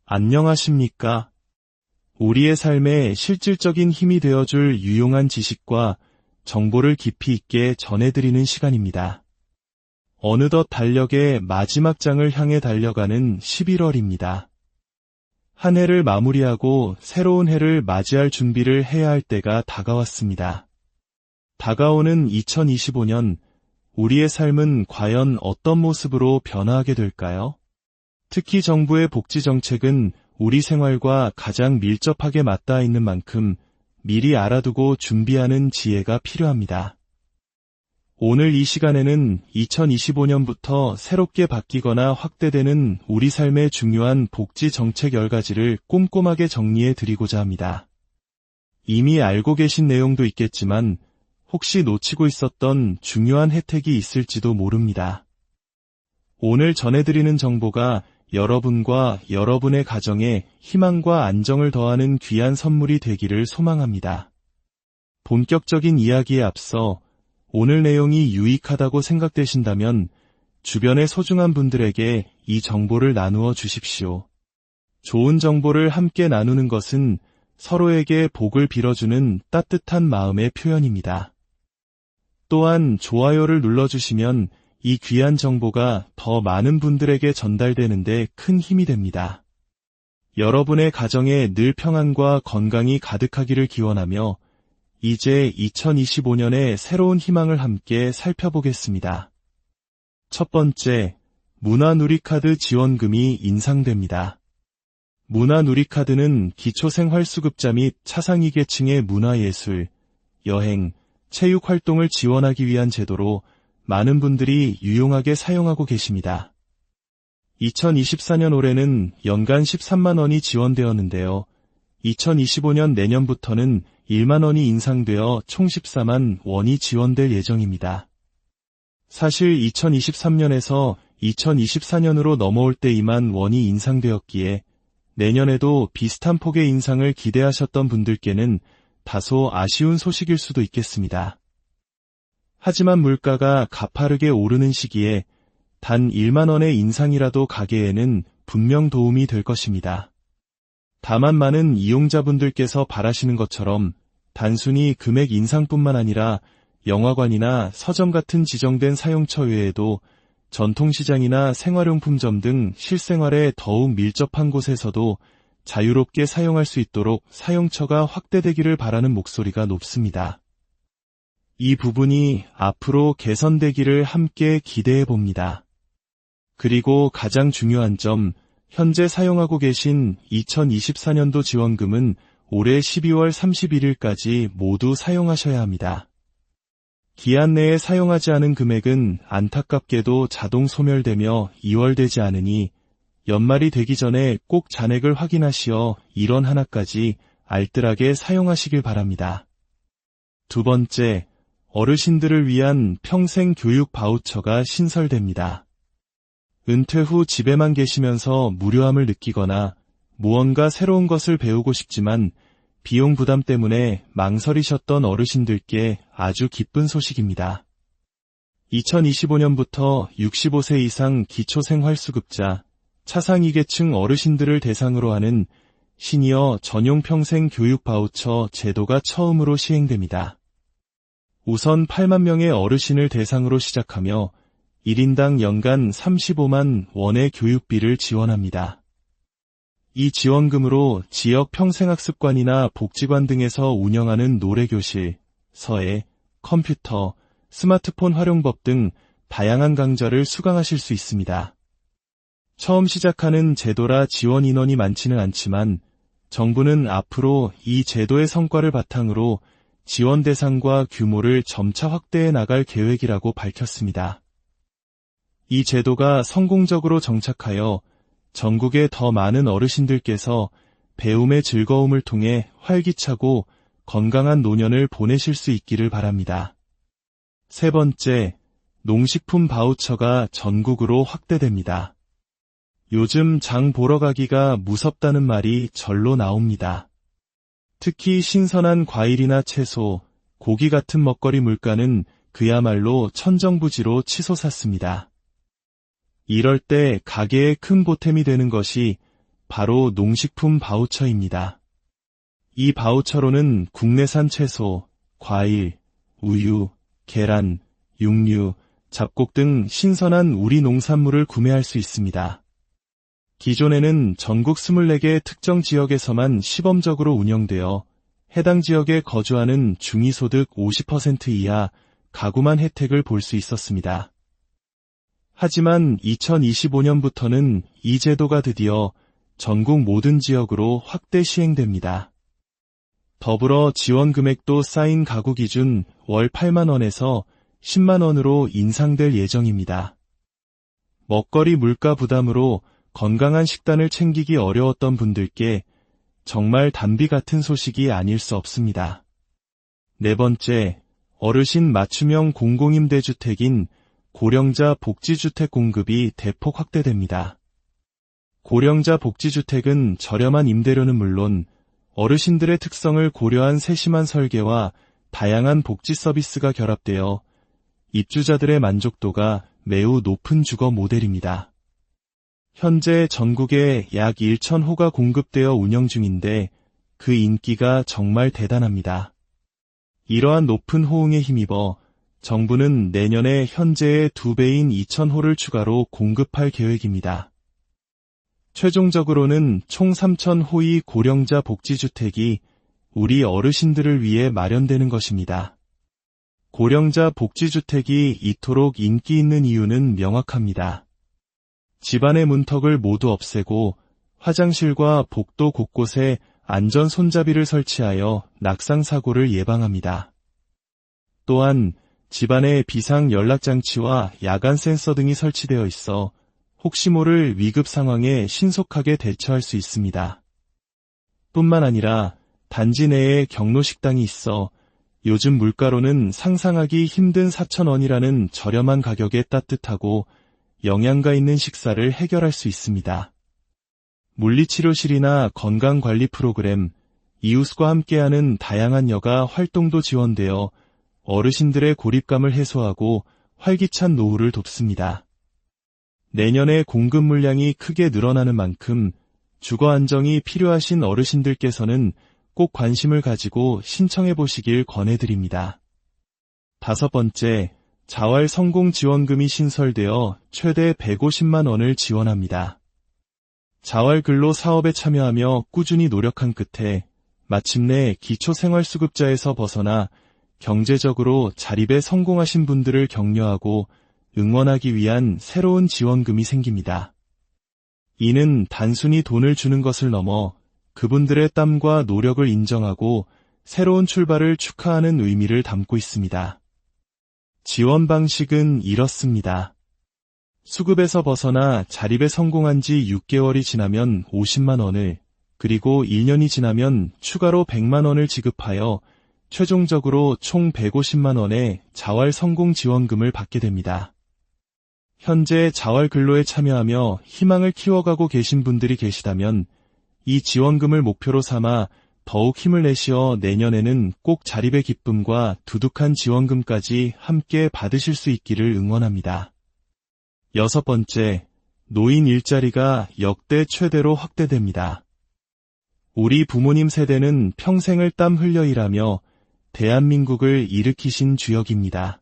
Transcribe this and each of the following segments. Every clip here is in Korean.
안녕하십니까? 우리의 삶에 실질적인 힘이 되어줄 유용한 지식과 정보를 깊이 있게 전해드리는 시간입니다. 어느덧 달력의 마지막 장을 향해 달려가는 11월입니다. 한 해를 마무리하고 새로운 해를 맞이할 준비를 해야 할 때가 다가왔습니다. 다가오는 2025년, 우리의 삶은 과연 어떤 모습으로 변화하게 될까요? 특히 정부의 복지 정책은 우리 생활과 가장 밀접하게 맞닿아 있는 만큼 미리 알아두고 준비하는 지혜가 필요합니다. 오늘 이 시간에는 2025년부터 새롭게 바뀌거나 확대되는 우리 삶의 중요한 복지 정책 10가지를 꼼꼼하게 정리해 드리고자 합니다. 이미 알고 계신 내용도 있겠지만 혹시 놓치고 있었던 중요한 혜택이 있을지도 모릅니다. 오늘 전해드리는 정보가 여러분과 여러분의 가정에 희망과 안정을 더하는 귀한 선물이 되기를 소망합니다. 본격적인 이야기에 앞서 오늘 내용이 유익하다고 생각되신다면 주변의 소중한 분들에게 이 정보를 나누어 주십시오. 좋은 정보를 함께 나누는 것은 서로에게 복을 빌어주는 따뜻한 마음의 표현입니다. 또한 좋아요를 눌러주시면 이 귀한 정보가 더 많은 분들에게 전달되는데 큰 힘이 됩니다. 여러분의 가정에 늘 평안과 건강이 가득하기를 기원하며 이제 2025년의 새로운 희망을 함께 살펴보겠습니다. 첫 번째, 문화누리카드 지원금이 인상됩니다. 문화누리카드는 기초생활수급자 및 차상위계층의 문화예술, 여행, 체육 활동을 지원하기 위한 제도로 많은 분들이 유용하게 사용하고 계십니다. 2024년 올해는 연간 13만 원이 지원되었는데요. 2025년 내년부터는 1만 원이 인상되어 총 14만 원이 지원될 예정입니다. 사실 2023년에서 2024년으로 넘어올 때 2만 원이 인상되었기에 내년에도 비슷한 폭의 인상을 기대하셨던 분들께는 다소 아쉬운 소식일 수도 있겠습니다. 하지만 물가가 가파르게 오르는 시기에 단 1만 원의 인상이라도 가게에는 분명 도움이 될 것입니다. 다만 많은 이용자분들께서 바라시는 것처럼 단순히 금액 인상뿐만 아니라 영화관이나 서점 같은 지정된 사용처 외에도 전통시장이나 생활용품점 등 실생활에 더욱 밀접한 곳에서도 자유롭게 사용할 수 있도록 사용처가 확대되기를 바라는 목소리가 높습니다. 이 부분이 앞으로 개선되기를 함께 기대해 봅니다. 그리고 가장 중요한 점, 현재 사용하고 계신 2024년도 지원금은 올해 12월 31일까지 모두 사용하셔야 합니다. 기한 내에 사용하지 않은 금액은 안타깝게도 자동 소멸되며 이월되지 않으니 연말이 되기 전에 꼭 잔액을 확인하시어 1원 하나까지 알뜰하게 사용하시길 바랍니다. 두 번째, 어르신들을 위한 평생 교육 바우처가 신설됩니다. 은퇴 후 집에만 계시면서 무료함을 느끼거나 무언가 새로운 것을 배우고 싶지만 비용 부담 때문에 망설이셨던 어르신들께 아주 기쁜 소식입니다. 2025년부터 65세 이상 기초생활수급자, 차상위계층 어르신들을 대상으로 하는 시니어 전용 평생 교육 바우처 제도가 처음으로 시행됩니다. 우선 8만 명의 어르신을 대상으로 시작하며 1인당 연간 35만 원의 교육비를 지원합니다. 이 지원금으로 지역 평생학습관이나 복지관 등에서 운영하는 노래교실, 서예, 컴퓨터, 스마트폰 활용법 등 다양한 강좌를 수강하실 수 있습니다. 처음 시작하는 제도라 지원 인원이 많지는 않지만 정부는 앞으로 이 제도의 성과를 바탕으로 지원 대상과 규모를 점차 확대해 나갈 계획이라고 밝혔습니다. 이 제도가 성공적으로 정착하여 전국의 더 많은 어르신들께서 배움의 즐거움을 통해 활기차고 건강한 노년을 보내실 수 있기를 바랍니다. 세 번째, 농식품 바우처가 전국으로 확대됩니다. 요즘 장 보러 가기가 무섭다는 말이 절로 나옵니다. 특히 신선한 과일이나 채소, 고기 같은 먹거리 물가는 그야말로 천정부지로 치솟았습니다. 이럴 때 가게에 큰 보탬이 되는 것이 바로 농식품 바우처입니다. 이 바우처로는 국내산 채소, 과일, 우유, 계란, 육류, 잡곡 등 신선한 우리 농산물을 구매할 수 있습니다. 기존에는 전국 24개 특정 지역에서만 시범적으로 운영되어 해당 지역에 거주하는 중위소득 50% 이하 가구만 혜택을 볼 수 있었습니다. 하지만 2025년부터는 이 제도가 드디어 전국 모든 지역으로 확대 시행됩니다. 더불어 지원 금액도 쌓인 가구 기준 월 8만 원에서 10만 원으로 인상될 예정입니다. 먹거리 물가 부담으로 건강한 식단을 챙기기 어려웠던 분들께 정말 단비 같은 소식이 아닐 수 없습니다. 네 번째, 어르신 맞춤형 공공임대주택인 고령자 복지주택 공급이 대폭 확대됩니다. 고령자 복지주택은 저렴한 임대료는 물론 어르신들의 특성을 고려한 세심한 설계와 다양한 복지 서비스가 결합되어 입주자들의 만족도가 매우 높은 주거 모델입니다. 현재 전국에 약 1,000호가 공급되어 운영 중인데 그 인기가 정말 대단합니다. 이러한 높은 호응에 힘입어 정부는 내년에 현재의 2배인 2,000호를 추가로 공급할 계획입니다. 최종적으로는 총 3,000호의 고령자 복지주택이 우리 어르신들을 위해 마련되는 것입니다. 고령자 복지주택이 이토록 인기 있는 이유는 명확합니다. 집안의 문턱을 모두 없애고 화장실과 복도 곳곳에 안전 손잡이를 설치하여 낙상사고를 예방합니다. 또한 집안에 비상 연락장치와 야간 센서 등이 설치되어 있어 혹시 모를 위급 상황에 신속하게 대처할 수 있습니다. 뿐만 아니라 단지 내에 경로식당이 있어 요즘 물가로는 상상하기 힘든 4,000원이라는 저렴한 가격에 따뜻하고 영양가 있는 식사를 해결할 수 있습니다. 물리치료실이나 건강관리 프로그램, 이웃과 함께하는 다양한 여가 활동도 지원되어 어르신들의 고립감을 해소하고 활기찬 노후를 돕습니다. 내년에 공급 물량이 크게 늘어나는 만큼 주거 안정이 필요하신 어르신들께서는 꼭 관심을 가지고 신청해 보시길 권해드립니다. 다섯 번째, 자활 성공 지원금이 신설되어 최대 150만 원을 지원합니다. 자활 근로 사업에 참여하며 꾸준히 노력한 끝에 마침내 기초생활수급자에서 벗어나 경제적으로 자립에 성공하신 분들을 격려하고 응원하기 위한 새로운 지원금이 생깁니다. 이는 단순히 돈을 주는 것을 넘어 그분들의 땀과 노력을 인정하고 새로운 출발을 축하하는 의미를 담고 있습니다. 지원 방식은 이렇습니다. 수급에서 벗어나 자립에 성공한 지 6개월이 지나면 50만 원을, 그리고 1년이 지나면 추가로 100만 원을 지급하여 최종적으로 총 150만 원의 자활 성공 지원금을 받게 됩니다. 현재 자활 근로에 참여하며 희망을 키워가고 계신 분들이 계시다면 이 지원금을 목표로 삼아 더욱 힘을 내시어 내년에는 꼭 자립의 기쁨과 두둑한 지원금까지 함께 받으실 수 있기를 응원합니다. 여섯 번째, 노인 일자리가 역대 최대로 확대됩니다. 우리 부모님 세대는 평생을 땀 흘려 일하며 대한민국을 일으키신 주역입니다.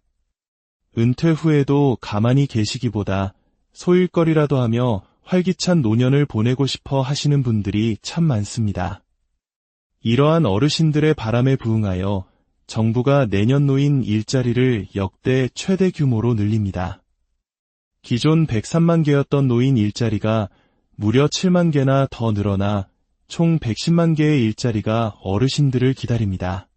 은퇴 후에도 가만히 계시기보다 소일거리라도 하며 활기찬 노년을 보내고 싶어 하시는 분들이 참 많습니다. 이러한 어르신들의 바람에 부응하여 정부가 내년 노인 일자리를 역대 최대 규모로 늘립니다. 기존 103만 개였던 노인 일자리가 무려 7만 개나 더 늘어나 총 110만 개의 일자리가 어르신들을 기다립니다.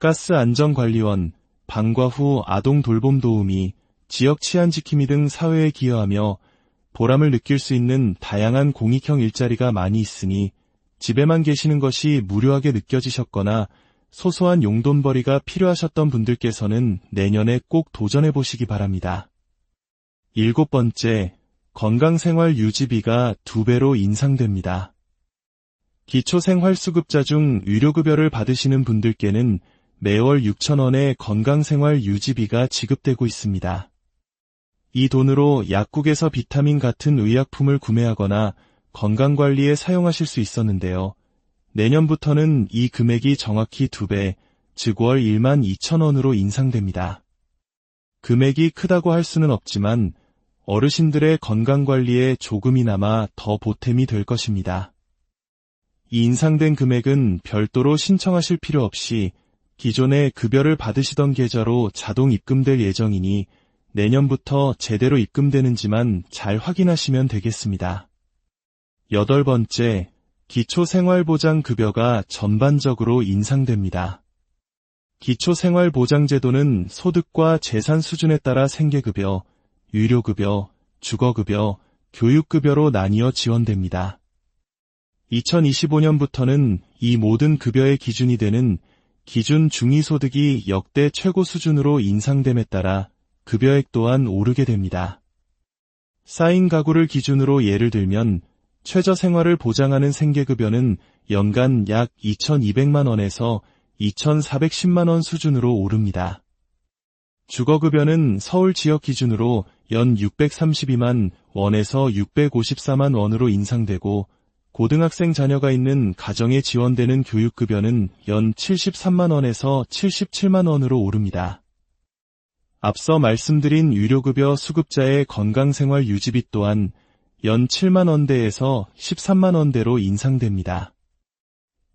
가스 안전관리원, 방과 후 아동 돌봄 도우미, 지역 치안 지킴이 등 사회에 기여하며 보람을 느낄 수 있는 다양한 공익형 일자리가 많이 있으니 집에만 계시는 것이 무료하게 느껴지셨거나 소소한 용돈벌이가 필요하셨던 분들께서는 내년에 꼭 도전해보시기 바랍니다. 일곱 번째, 건강생활 유지비가 2배로 인상됩니다. 기초생활수급자 중 의료급여를 받으시는 분들께는 매월 6,000원의 건강생활 유지비가 지급되고 있습니다. 이 돈으로 약국에서 비타민 같은 의약품을 구매하거나 건강관리에 사용하실 수 있었는데요. 내년부터는 이 금액이 정확히 2배, 즉 월 12,000원으로 인상됩니다. 금액이 크다고 할 수는 없지만 어르신들의 건강관리에 조금이나마 더 보탬이 될 것입니다. 이 인상된 금액은 별도로 신청하실 필요 없이 기존에 급여를 받으시던 계좌로 자동 입금될 예정이니 내년부터 제대로 입금되는지만 잘 확인하시면 되겠습니다. 8번째, 기초생활보장급여가 전반적으로 인상됩니다. 기초생활보장제도는 소득과 재산 수준에 따라 생계급여, 유료급여, 주거급여, 교육급여로 나뉘어 지원됩니다. 2025년부터는 이 모든 급여의 기준이 되는 기준 중위소득이 역대 최고 수준으로 인상됨에 따라 급여액 또한 오르게 됩니다. 쌓인 가구를 기준으로 예를 들면 최저생활을 보장하는 생계급여는 연간 약 2,200만 원에서 2,410만 원 수준으로 오릅니다. 주거급여는 서울 지역 기준으로 연 632만 원에서 654만 원으로 인상되고 고등학생 자녀가 있는 가정에 지원되는 교육급여는 연 73만 원에서 77만 원으로 오릅니다. 앞서 말씀드린 유료급여 수급자의 건강생활 유지비 또한 연 7만 원대에서 13만 원대로 인상됩니다.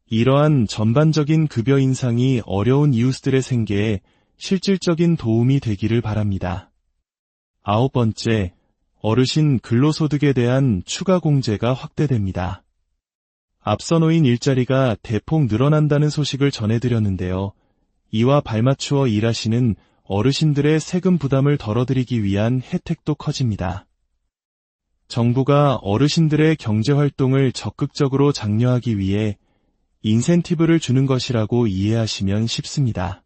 이러한 전반적인 급여 인상이 어려운 이웃들의 생계에 실질적인 도움이 되기를 바랍니다. 9번째, 어르신 근로소득에 대한 추가 공제가 확대됩니다. 앞서 놓인 일자리가 대폭 늘어난다는 소식을 전해드렸는데요. 이와 발맞추어 일하시는 어르신들의 세금 부담을 덜어드리기 위한 혜택도 커집니다. 정부가 어르신들의 경제활동을 적극적으로 장려하기 위해 인센티브를 주는 것이라고 이해하시면 쉽습니다.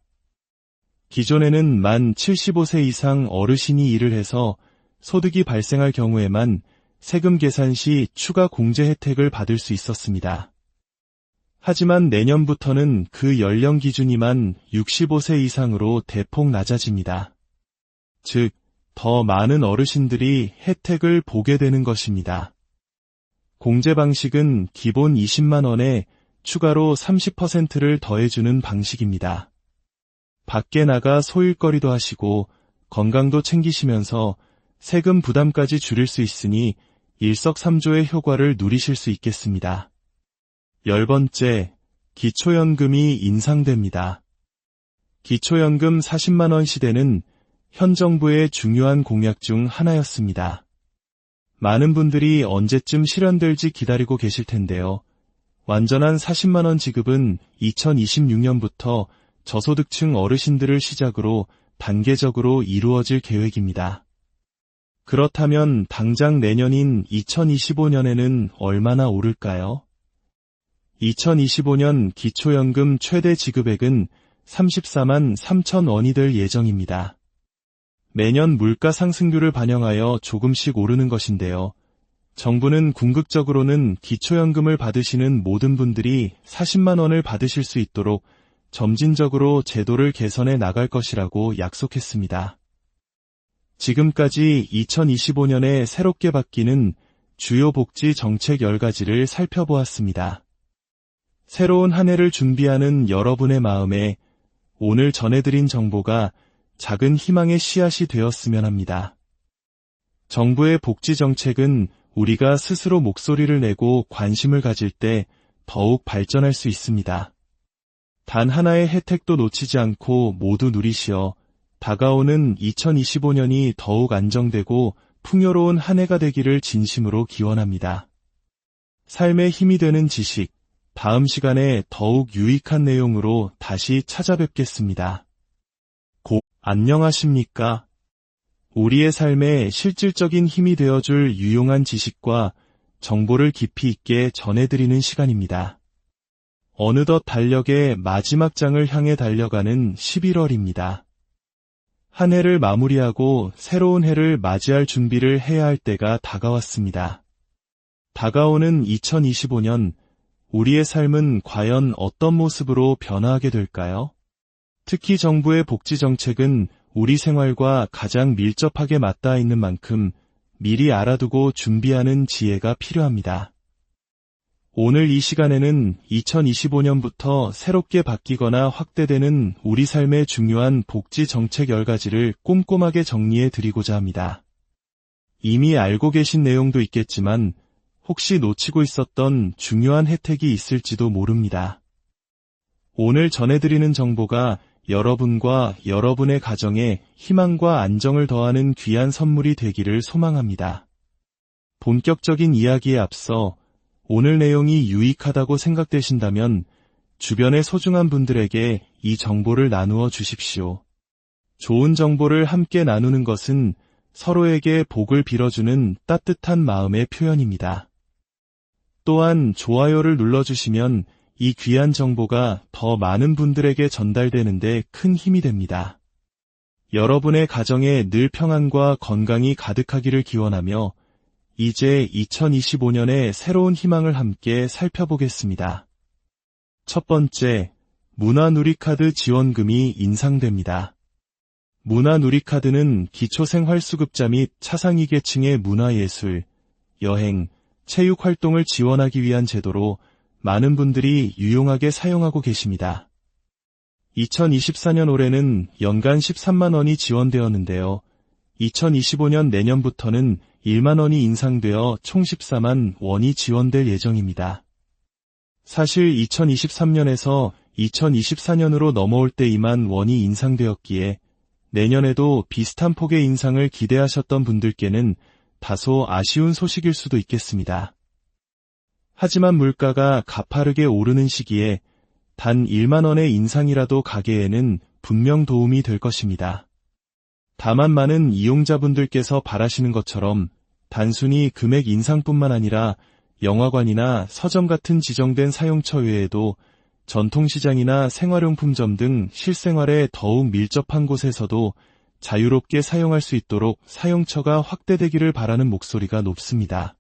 기존에는 만 75세 이상 어르신이 일을 해서 소득이 발생할 경우에만 세금 계산 시 추가 공제 혜택을 받을 수 있었습니다. 하지만 내년부터는 그 연령 기준이 만 65세 이상으로 대폭 낮아집니다. 즉, 더 많은 어르신들이 혜택을 보게 되는 것입니다. 공제 방식은 기본 20만 원에 추가로 30%를 더해주는 방식입니다. 밖에 나가 소일거리도 하시고 건강도 챙기시면서 세금 부담까지 줄일 수 있으니 일석삼조의 효과를 누리실 수 있겠습니다. 10번째, 기초연금이 인상됩니다. 기초연금 40만 원 시대는 현 정부의 중요한 공약 중 하나였습니다. 많은 분들이 언제쯤 실현될지 기다리고 계실 텐데요. 완전한 40만 원 지급은 2026년부터 저소득층 어르신들을 시작으로 단계적으로 이루어질 계획입니다. 그렇다면 당장 내년인 2025년에는 얼마나 오를까요? 2025년 기초연금 최대 지급액은 34만 3천 원이 될 예정입니다. 매년 물가 상승률을 반영하여 조금씩 오르는 것인데요. 정부는 궁극적으로는 기초연금을 받으시는 모든 분들이 40만 원을 받으실 수 있도록 점진적으로 제도를 개선해 나갈 것이라고 약속했습니다. 지금까지 2025년에 새롭게 바뀌는 주요 복지 정책 10가지를 살펴보았습니다. 새로운 한 해를 준비하는 여러분의 마음에 오늘 전해드린 정보가 작은 희망의 씨앗이 되었으면 합니다. 정부의 복지 정책은 우리가 스스로 목소리를 내고 관심을 가질 때 더욱 발전할 수 있습니다. 단 하나의 혜택도 놓치지 않고 모두 누리시어 다가오는 2025년이 더욱 안정되고 풍요로운 한 해가 되기를 진심으로 기원합니다. 삶에 힘이 되는 지식, 다음 시간에 더욱 유익한 내용으로 다시 찾아뵙겠습니다. 안녕하십니까? 우리의 삶에 실질적인 힘이 되어줄 유용한 지식과 정보를 깊이 있게 전해드리는 시간입니다. 어느덧 달력의 마지막 장을 향해 달려가는 11월입니다. 한 해를 마무리하고 새로운 해를 맞이할 준비를 해야 할 때가 다가왔습니다. 다가오는 2025년, 우리의 삶은 과연 어떤 모습으로 변화하게 될까요? 특히 정부의 복지 정책은 우리 생활과 가장 밀접하게 맞닿아 있는 만큼 미리 알아두고 준비하는 지혜가 필요합니다. 오늘 이 시간에는 2025년부터 새롭게 바뀌거나 확대되는 우리 삶의 중요한 복지 정책 10가지를 꼼꼼하게 정리해 드리고자 합니다. 이미 알고 계신 내용도 있겠지만 혹시 놓치고 있었던 중요한 혜택이 있을지도 모릅니다. 오늘 전해드리는 정보가 여러분과 여러분의 가정에 희망과 안정을 더하는 귀한 선물이 되기를 소망합니다. 본격적인 이야기에 앞서 오늘 내용이 유익하다고 생각되신다면 주변의 소중한 분들에게 이 정보를 나누어 주십시오. 좋은 정보를 함께 나누는 것은 서로에게 복을 빌어주는 따뜻한 마음의 표현입니다. 또한 좋아요를 눌러주시면 이 귀한 정보가 더 많은 분들에게 전달되는데 큰 힘이 됩니다. 여러분의 가정에 늘 평안과 건강이 가득하기를 기원하며 이제 2025년의 새로운 희망을 함께 살펴보겠습니다. 첫 번째, 문화누리카드 지원금이 인상됩니다. 문화누리카드는 기초생활수급자 및 차상위계층의 문화예술, 여행, 체육 활동을 지원하기 위한 제도로 많은 분들이 유용하게 사용하고 계십니다. 2024년 올해는 연간 13만 원이 지원되었는데요. 2025년 내년부터는 1만 원이 인상되어 총 14만 원이 지원될 예정입니다. 사실 2023년에서 2024년으로 넘어올 때 2만 원이 인상되었기에 내년에도 비슷한 폭의 인상을 기대하셨던 분들께는 다소 아쉬운 소식일 수도 있겠습니다. 하지만 물가가 가파르게 오르는 시기에 단 1만 원의 인상이라도 가게에는 분명 도움이 될 것입니다. 다만 많은 이용자분들께서 바라시는 것처럼 단순히 금액 인상뿐만 아니라 영화관이나 서점 같은 지정된 사용처 외에도 전통시장이나 생활용품점 등 실생활에 더욱 밀접한 곳에서도 자유롭게 사용할 수 있도록 사용처가 확대되기를 바라는 목소리가 높습니다.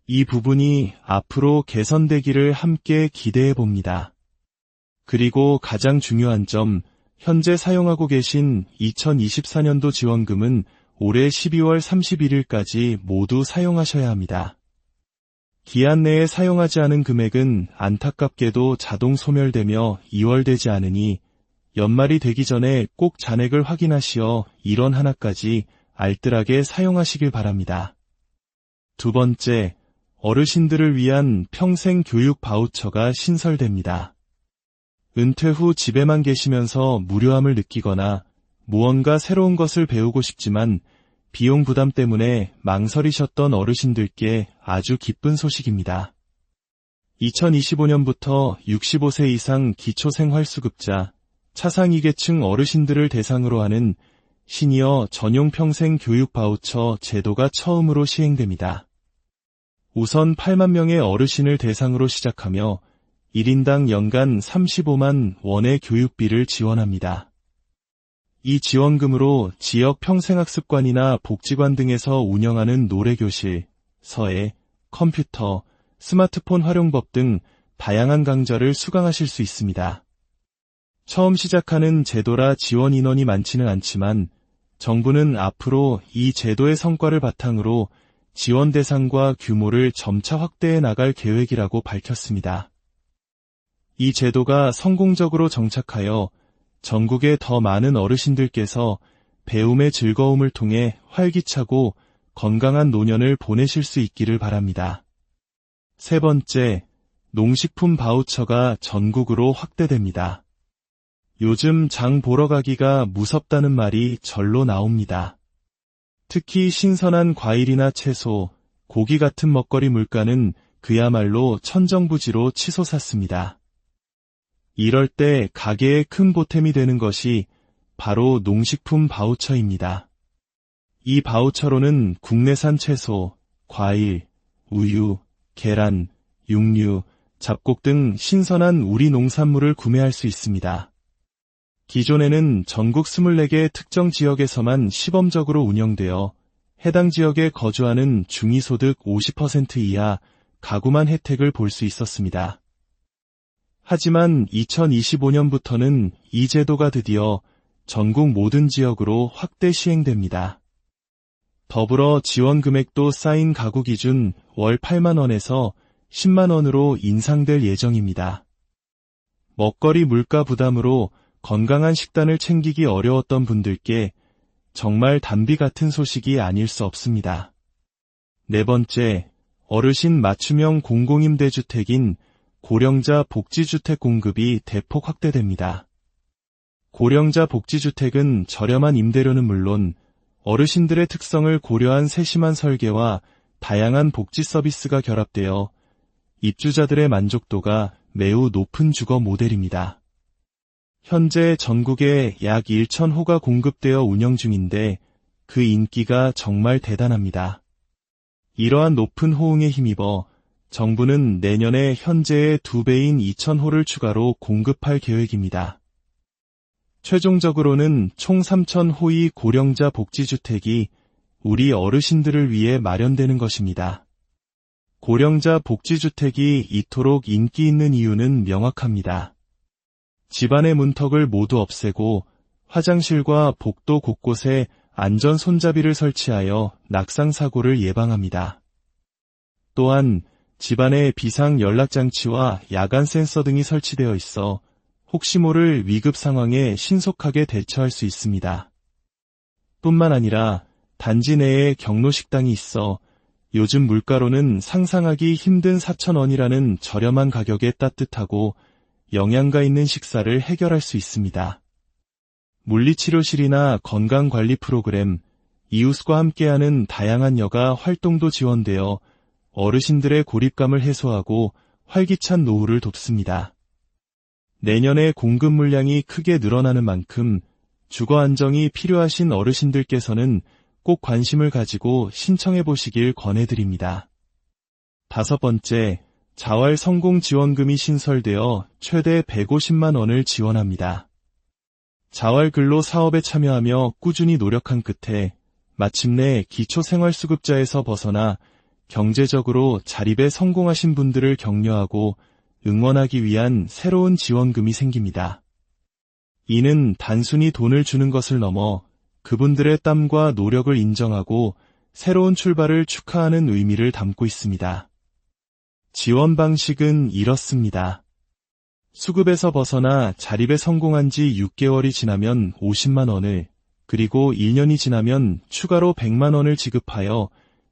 이 부분이 앞으로 개선되기를 함께 기대해 봅니다. 그리고 가장 중요한 점, 현재 사용하고 계신 2024년도 지원금은 올해 12월 31일까지 모두 사용하셔야 합니다. 기한 내에 사용하지 않은 금액은 안타깝게도 자동 소멸되며 이월되지 않으니 연말이 되기 전에 꼭 잔액을 확인하시어 1원 하나까지 알뜰하게 사용하시길 바랍니다. 두 번째, 어르신들을 위한 평생 교육 바우처가 신설됩니다. 은퇴 후 집에만 계시면서 무료함을 느끼거나 무언가 새로운 것을 배우고 싶지만 비용 부담 때문에 망설이셨던 어르신들께 아주 기쁜 소식입니다. 2025년부터 65세 이상 기초생활수급자, 차상위계층 어르신들을 대상으로 하는 시니어 전용 평생 교육 바우처 제도가 처음으로 시행됩니다. 우선 8만 명의 어르신을 대상으로 시작하며 1인당 연간 35만 원의 교육비를 지원합니다. 이 지원금으로 지역 평생학습관이나 복지관 등에서 운영하는 노래교실, 서예, 컴퓨터, 스마트폰 활용법 등 다양한 강좌를 수강하실 수 있습니다. 처음 시작하는 제도라 지원 인원이 많지는 않지만 정부는 앞으로 이 제도의 성과를 바탕으로 지원 대상과 규모를 점차 확대해 나갈 계획이라고 밝혔습니다. 이 제도가 성공적으로 정착하여 전국의 더 많은 어르신들께서 배움의 즐거움을 통해 활기차고 건강한 노년을 보내실 수 있기를 바랍니다. 세 번째, 농식품 바우처가 전국으로 확대됩니다. 요즘 장 보러 가기가 무섭다는 말이 절로 나옵니다. 특히 신선한 과일이나 채소, 고기 같은 먹거리 물가는 그야말로 천정부지로 치솟았습니다. 이럴 때 가게에 큰 보탬이 되는 것이 바로 농식품 바우처입니다. 이 바우처로는 국내산 채소, 과일, 우유, 계란, 육류, 잡곡 등 신선한 우리 농산물을 구매할 수 있습니다. 기존에는 전국 24개 특정 지역에서만 시범적으로 운영되어 해당 지역에 거주하는 중위소득 50% 이하 가구만 혜택을 볼 수 있었습니다. 하지만 2025년부터는 이 제도가 드디어 전국 모든 지역으로 확대 시행됩니다. 더불어 지원 금액도 쌓인 가구 기준 월 8만 원에서 10만 원으로 인상될 예정입니다. 먹거리 물가 부담으로 건강한 식단을 챙기기 어려웠던 분들께 정말 단비 같은 소식이 아닐 수 없습니다. 네 번째, 어르신 맞춤형 공공임대주택인 고령자 복지주택 공급이 대폭 확대됩니다. 고령자 복지주택은 저렴한 임대료는 물론 어르신들의 특성을 고려한 세심한 설계와 다양한 복지 서비스가 결합되어 입주자들의 만족도가 매우 높은 주거 모델입니다. 현재 전국에 약 1,000호가 공급되어 운영 중인데 그 인기가 정말 대단합니다. 이러한 높은 호응에 힘입어 정부는 내년에 현재의 2배인 2,000호를 추가로 공급할 계획입니다. 최종적으로는 총 3,000호의 고령자 복지주택이 우리 어르신들을 위해 마련되는 것입니다. 고령자 복지주택이 이토록 인기 있는 이유는 명확합니다. 집안의 문턱을 모두 없애고 화장실과 복도 곳곳에 안전 손잡이를 설치하여 낙상사고를 예방합니다. 또한 집안에 비상 연락장치와 야간 센서 등이 설치되어 있어 혹시 모를 위급 상황에 신속하게 대처할 수 있습니다. 뿐만 아니라 단지 내에 경로식당이 있어 요즘 물가로는 상상하기 힘든 4,000원이라는 저렴한 가격에 따뜻하고 영양가 있는 식사를 해결할 수 있습니다. 물리치료실이나 건강관리 프로그램, 이웃과 함께하는 다양한 여가 활동도 지원되어 어르신들의 고립감을 해소하고 활기찬 노후를 돕습니다. 내년에 공급 물량이 크게 늘어나는 만큼 주거 안정이 필요하신 어르신들께서는 꼭 관심을 가지고 신청해 보시길 권해드립니다. 다섯 번째, 자활 성공 지원금이 신설되어 최대 150만 원을 지원합니다. 자활 근로 사업에 참여하며 꾸준히 노력한 끝에 마침내 기초생활수급자에서 벗어나 경제적으로 자립에 성공하신 분들을 격려하고 응원하기 위한 새로운 지원금이 생깁니다. 이는 단순히 돈을 주는 것을 넘어 그분들의 땀과 노력을 인정하고 새로운 출발을 축하하는 의미를 담고 있습니다. 지원 방식은 이렇습니다. 수급에서 벗어나 자립에 성공한 지 6개월이 지나면 50만 원을, 그리고 1년이 지나면 추가로 100만 원을 지급하여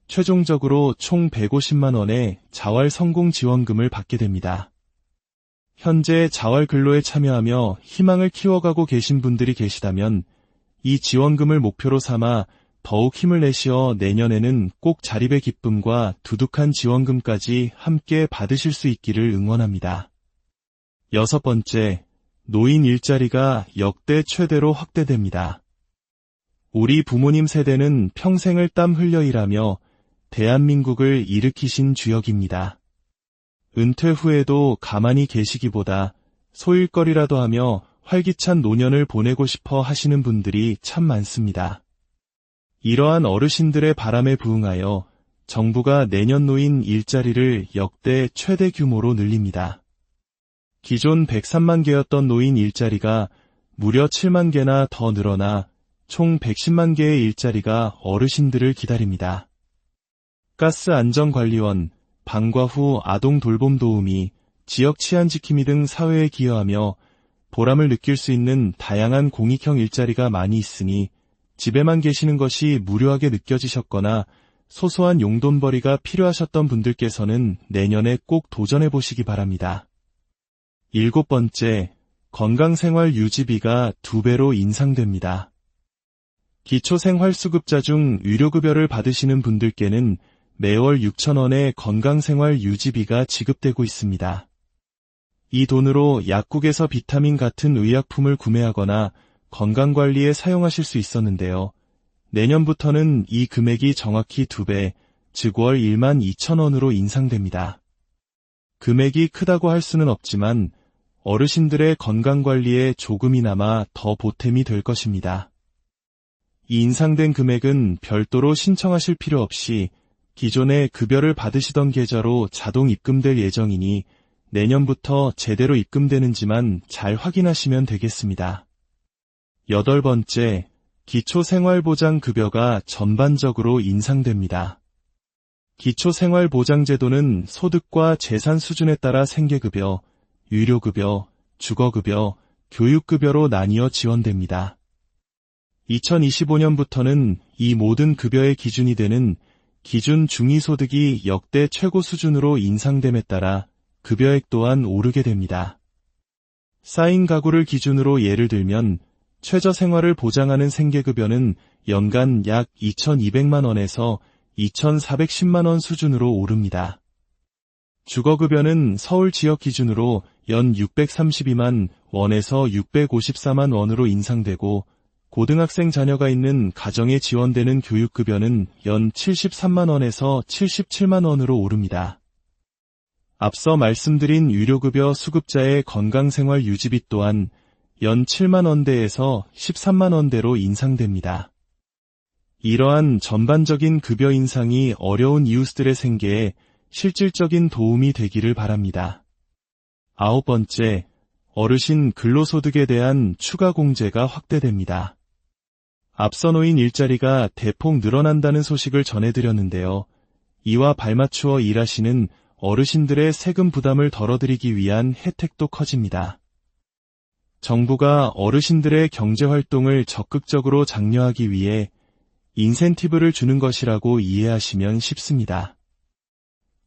최종적으로 총 150만 원의 자활 성공 지원금을 받게 됩니다. 현재 자활 근로에 참여하며 희망을 키워가고 계신 분들이 계시다면 이 지원금을 목표로 삼아 더욱 힘을 내시어 내년에는 꼭 자립의 기쁨과 두둑한 지원금까지 함께 받으실 수 있기를 응원합니다. 여섯 번째, 노인 일자리가 역대 최대로 확대됩니다. 우리 부모님 세대는 평생을 땀 흘려 일하며 대한민국을 일으키신 주역입니다. 은퇴 후에도 가만히 계시기보다 소일거리라도 하며 활기찬 노년을 보내고 싶어 하시는 분들이 참 많습니다. 이러한 어르신들의 바람에 부응하여 정부가 내년 노인 일자리를 역대 최대 규모로 늘립니다. 기존 103만 개였던 노인 일자리가 무려 7만 개나 더 늘어나 총 110만 개의 일자리가 어르신들을 기다립니다. 가스 안전관리원, 방과 후 아동 돌봄 도우미, 지역 치안 지킴이 등 사회에 기여하며 보람을 느낄 수 있는 다양한 공익형 일자리가 많이 있으니 집에만 계시는 것이 무료하게 느껴지셨거나 소소한 용돈벌이가 필요하셨던 분들께서는 내년에 꼭 도전해 보시기 바랍니다. 일곱 번째, 건강생활 유지비가 2배로 인상됩니다. 기초생활수급자 중 의료급여를 받으시는 분들께는 매월 6,000원의 건강생활 유지비가 지급되고 있습니다. 이 돈으로 약국에서 비타민 같은 의약품을 구매하거나 건강관리에 사용하실 수 있었는데요. 내년부터는 이 금액이 정확히 2배, 즉 월 12,000원으로 인상됩니다. 금액이 크다고 할 수는 없지만 어르신들의 건강관리에 조금이나마 더 보탬이 될 것입니다. 이 인상된 금액은 별도로 신청하실 필요 없이 기존에 급여를 받으시던 계좌로 자동 입금될 예정이니 내년부터 제대로 입금되는지만 잘 확인하시면 되겠습니다. 여덟 번째, 기초생활보장급여가 전반적으로 인상됩니다. 기초생활보장제도는 소득과 재산 수준에 따라 생계급여, 의료급여, 주거급여, 교육급여로 나뉘어 지원됩니다. 2025년부터는 이 모든 급여의 기준이 되는 기준 중위소득이 역대 최고 수준으로 인상됨에 따라 급여액 또한 오르게 됩니다. 쌓인 가구를 기준으로 예를 들면 최저생활을 보장하는 생계급여는 연간 약 2,200만 원에서 2,410만 원 수준으로 오릅니다. 주거급여는 서울 지역 기준으로 연 632만 원에서 654만 원으로 인상되고 고등학생 자녀가 있는 가정에 지원되는 교육급여는 연 73만 원에서 77만 원으로 오릅니다. 앞서 말씀드린 의료급여 수급자의 건강생활 유지비 또한 연 7만 원대에서 13만 원대로 인상됩니다. 이러한 전반적인 급여 인상이 어려운 이웃들의 생계에 실질적인 도움이 되기를 바랍니다. 9번째, 어르신 근로소득에 대한 추가 공제가 확대됩니다. 앞서 놓인 일자리가 대폭 늘어난다는 소식을 전해드렸는데요. 이와 발맞추어 일하시는 어르신들의 세금 부담을 덜어드리기 위한 혜택도 커집니다. 정부가 어르신들의 경제활동을 적극적으로 장려하기 위해 인센티브를 주는 것이라고 이해하시면 쉽습니다.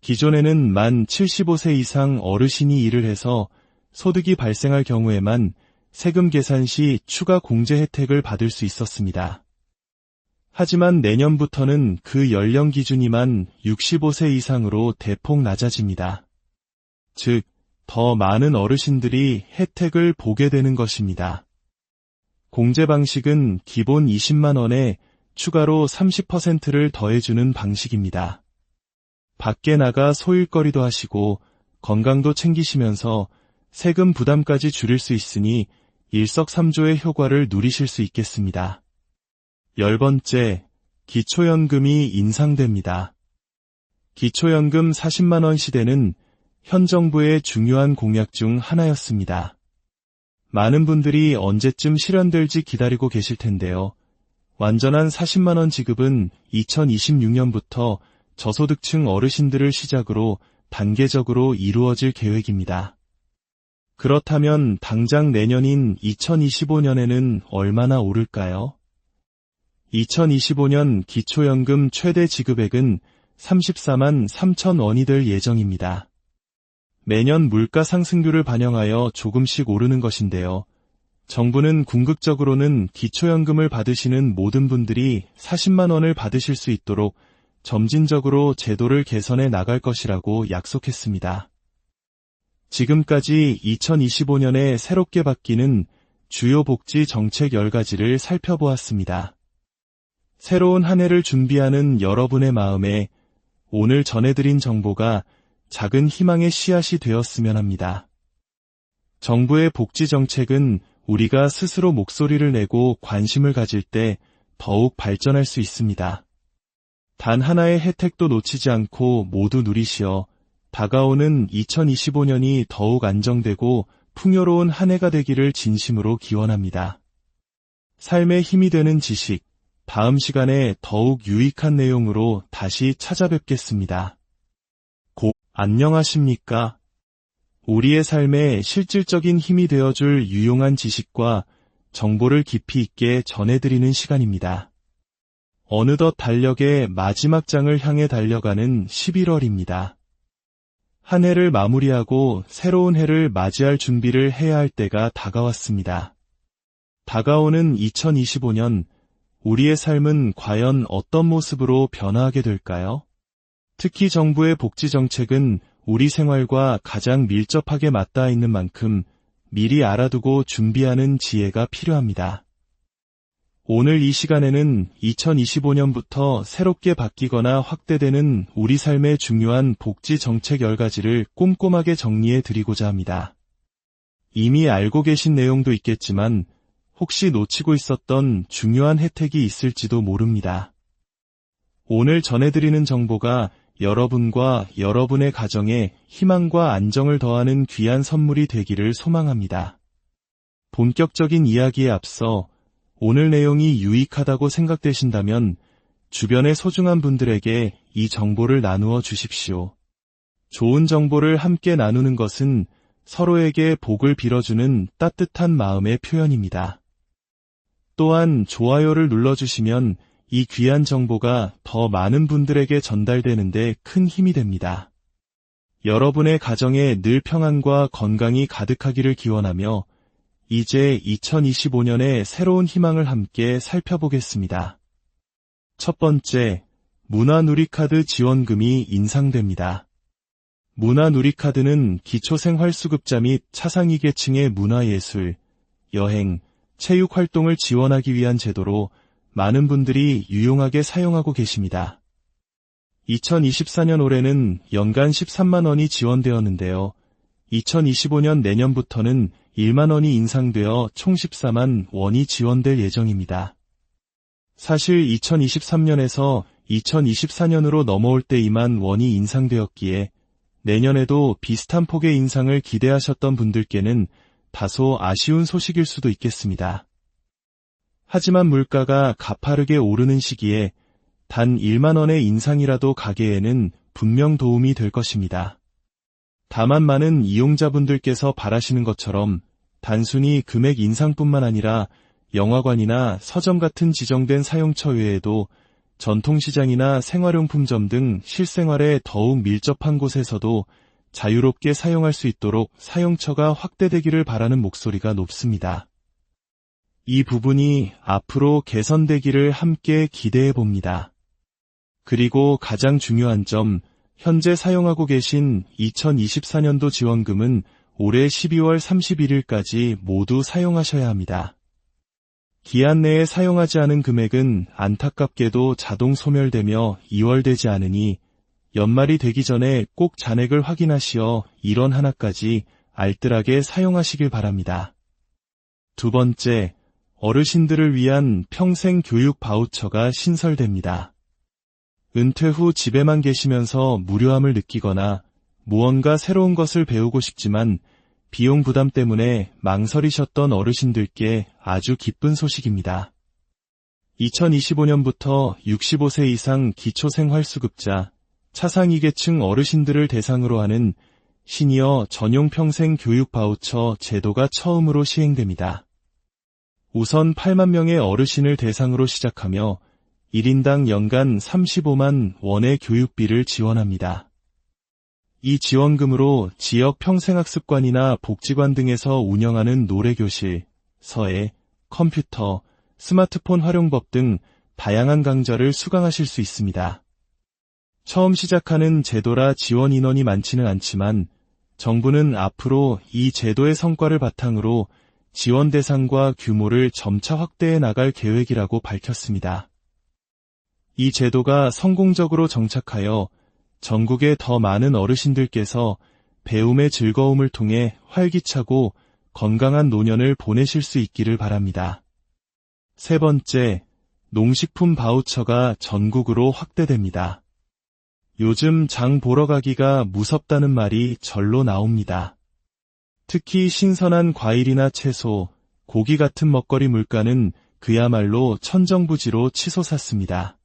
기존에는 만 75세 이상 어르신이 일을 해서 소득이 발생할 경우에만 세금 계산 시 추가 공제 혜택을 받을 수 있었습니다. 하지만 내년부터는 그 연령 기준이 만 65세 이상으로 대폭 낮아집니다. 즉, 더 많은 어르신들이 혜택을 보게 되는 것입니다. 공제 방식은 기본 20만 원에 추가로 30%를 더해주는 방식입니다. 밖에 나가 소일거리도 하시고 건강도 챙기시면서 세금 부담까지 줄일 수 있으니 일석삼조의 효과를 누리실 수 있겠습니다. 10번째, 기초연금이 인상됩니다. 기초연금 40만 원 시대는 현 정부의 중요한 공약 중 하나였습니다. 많은 분들이 언제쯤 실현될지 기다리고 계실 텐데요. 완전한 40만 원 지급은 2026년부터 저소득층 어르신들을 시작으로 단계적으로 이루어질 계획입니다. 그렇다면 당장 내년인 2025년에는 얼마나 오를까요? 2025년 기초연금 최대 지급액은 34만 3천 원이 될 예정입니다. 매년 물가 상승률을 반영하여 조금씩 오르는 것인데요. 정부는 궁극적으로는 기초연금을 받으시는 모든 분들이 40만 원을 받으실 수 있도록 점진적으로 제도를 개선해 나갈 것이라고 약속했습니다. 지금까지 2025년에 새롭게 바뀌는 주요 복지 정책 10가지를 살펴보았습니다. 새로운 한 해를 준비하는 여러분의 마음에 오늘 전해드린 정보가 작은 희망의 씨앗이 되었으면 합니다. 정부의 복지 정책은 우리가 스스로 목소리를 내고 관심을 가질 때 더욱 발전할 수 있습니다. 단 하나의 혜택도 놓치지 않고 모두 누리시어 다가오는 2025년이 더욱 안정되고 풍요로운 한 해가 되기를 진심으로 기원합니다. 삶에 힘이 되는 지식, 다음 시간에 더욱 유익한 내용으로 다시 찾아뵙겠습니다. 안녕하십니까? 우리의 삶에 실질적인 힘이 되어줄 유용한 지식과 정보를 깊이 있게 전해드리는 시간입니다. 어느덧 달력의 마지막 장을 향해 달려가는 11월입니다. 한 해를 마무리하고 새로운 해를 맞이할 준비를 해야 할 때가 다가왔습니다. 다가오는 2025년, 우리의 삶은 과연 어떤 모습으로 변화하게 될까요? 특히 정부의 복지 정책은 우리 생활과 가장 밀접하게 맞닿아 있는 만큼 미리 알아두고 준비하는 지혜가 필요합니다. 오늘 이 시간에는 2025년부터 새롭게 바뀌거나 확대되는 우리 삶의 중요한 복지 정책 10가지를 꼼꼼하게 정리해 드리고자 합니다. 이미 알고 계신 내용도 있겠지만 혹시 놓치고 있었던 중요한 혜택이 있을지도 모릅니다. 오늘 전해드리는 정보가 여러분과 여러분의 가정에 희망과 안정을 더하는 귀한 선물이 되기를 소망합니다. 본격적인 이야기에 앞서 오늘 내용이 유익하다고 생각되신다면 주변의 소중한 분들에게 이 정보를 나누어 주십시오. 좋은 정보를 함께 나누는 것은 서로에게 복을 빌어주는 따뜻한 마음의 표현입니다. 또한 좋아요를 눌러주시면 이 귀한 정보가 더 많은 분들에게 전달되는데 큰 힘이 됩니다. 여러분의 가정에 늘 평안과 건강이 가득하기를 기원하며 이제 2025년의 새로운 희망을 함께 살펴보겠습니다. 첫 번째, 문화누리카드 지원금이 인상됩니다. 문화누리카드는 기초생활수급자 및 차상위계층의 문화예술, 여행, 체육 활동을 지원하기 위한 제도로 많은 분들이 유용하게 사용하고 계십니다. 2024년 올해는 연간 13만 원이 지원되었는데요. 2025년 내년부터는 1만 원이 인상되어 총 14만 원이 지원될 예정입니다. 사실 2023년에서 2024년으로 넘어올 때 2만 원이 인상되었기에 내년에도 비슷한 폭의 인상을 기대하셨던 분들께는 다소 아쉬운 소식일 수도 있겠습니다. 하지만 물가가 가파르게 오르는 시기에 단 1만 원의 인상이라도 가게에는 분명 도움이 될 것입니다. 다만 많은 이용자분들께서 바라시는 것처럼 단순히 금액 인상뿐만 아니라 영화관이나 서점 같은 지정된 사용처 외에도 전통시장이나 생활용품점 등 실생활에 더욱 밀접한 곳에서도 자유롭게 사용할 수 있도록 사용처가 확대되기를 바라는 목소리가 높습니다. 이 부분이 앞으로 개선되기를 함께 기대해 봅니다. 그리고 가장 중요한 점, 현재 사용하고 계신 2024년도 지원금은 올해 12월 31일까지 모두 사용하셔야 합니다. 기한 내에 사용하지 않은 금액은 안타깝게도 자동 소멸되며 이월되지 않으니 연말이 되기 전에 꼭 잔액을 확인하시어 1원 하나까지 알뜰하게 사용하시길 바랍니다. 두 번째, 어르신들을 위한 평생 교육 바우처가 신설됩니다. 은퇴 후 집에만 계시면서 무료함을 느끼거나 무언가 새로운 것을 배우고 싶지만 비용 부담 때문에 망설이셨던 어르신들께 아주 기쁜 소식입니다. 2025년부터 65세 이상 기초생활수급자, 차상위계층 어르신들을 대상으로 하는 시니어 전용 평생 교육 바우처 제도가 처음으로 시행됩니다. 우선 8만 명의 어르신을 대상으로 시작하며 1인당 연간 35만 원의 교육비를 지원합니다. 이 지원금으로 지역 평생학습관이나 복지관 등에서 운영하는 노래교실, 서예, 컴퓨터, 스마트폰 활용법 등 다양한 강좌를 수강하실 수 있습니다. 처음 시작하는 제도라 지원 인원이 많지는 않지만 정부는 앞으로 이 제도의 성과를 바탕으로 지원 대상과 규모를 점차 확대해 나갈 계획이라고 밝혔습니다. 이 제도가 성공적으로 정착하여 전국의 더 많은 어르신들께서 배움의 즐거움을 통해 활기차고 건강한 노년을 보내실 수 있기를 바랍니다. 세 번째, 농식품 바우처가 전국으로 확대됩니다. 요즘 장 보러 가기가 무섭다는 말이 절로 나옵니다. 특히 신선한 과일이나 채소, 고기 같은 먹거리 물가는 그야말로 천정부지로 치솟았습니다.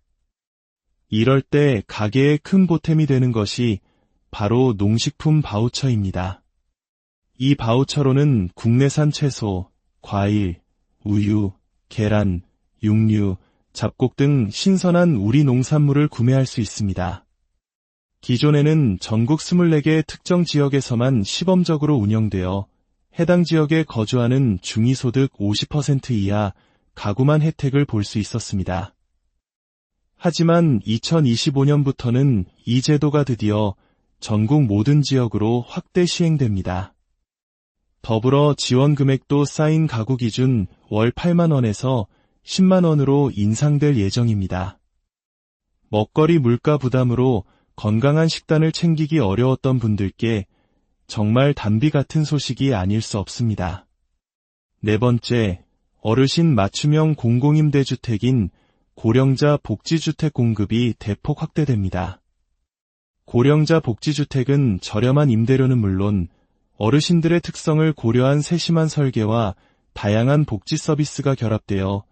이럴 때 가게에 큰 보탬이 되는 것이 바로 농식품 바우처입니다. 이 바우처로는 국내산 채소, 과일, 우유, 계란, 육류, 잡곡 등 신선한 우리 농산물을 구매할 수 있습니다. 기존에는 전국 24개 특정 지역에서만 시범적으로 운영되어 해당 지역에 거주하는 중위소득 50% 이하 가구만 혜택을 볼 수 있었습니다. 하지만 2025년부터는 이 제도가 드디어 전국 모든 지역으로 확대 시행됩니다. 더불어 지원 금액도 쌓인 가구 기준 월 8만 원에서 10만 원으로 인상될 예정입니다. 먹거리 물가 부담으로 건강한 식단을 챙기기 어려웠던 분들께 정말 단비 같은 소식이 아닐 수 없습니다. 네 번째, 어르신 맞춤형 공공임대주택인 고령자 복지주택 공급이 대폭 확대됩니다. 고령자 복지주택은 저렴한 임대료는 물론 어르신들의 특성을 고려한 세심한 설계와 다양한 복지 서비스가 결합되어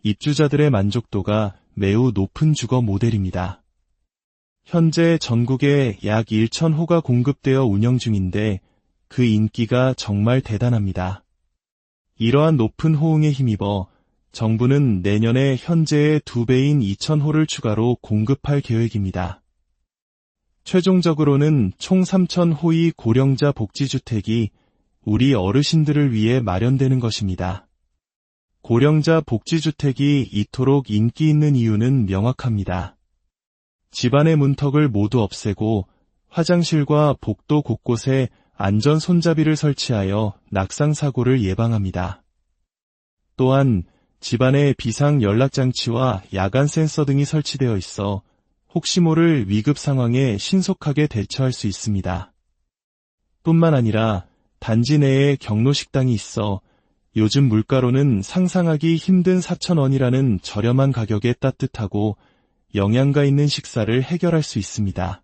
입주자들의 만족도가 매우 높은 주거 모델입니다. 현재 전국에 약 1,000호가 공급되어 운영 중인데 그 인기가 정말 대단합니다. 이러한 높은 호응에 힘입어 정부는 내년에 현재의 2배인 2,000호를 추가로 공급할 계획입니다. 최종적으로는 총 3,000호의 고령자 복지주택이 우리 어르신들을 위해 마련되는 것입니다. 고령자 복지주택이 이토록 인기 있는 이유는 명확합니다. 집안의 문턱을 모두 없애고 화장실과 복도 곳곳에 안전 손잡이를 설치하여 낙상사고를 예방합니다. 또한 집안에 비상 연락장치와 야간 센서 등이 설치되어 있어 혹시 모를 위급 상황에 신속하게 대처할 수 있습니다. 뿐만 아니라 단지 내에 경로식당이 있어 요즘 물가로는 상상하기 힘든 4,000원이라는 저렴한 가격에 따뜻하고 영양가 있는 식사를 해결할 수 있습니다.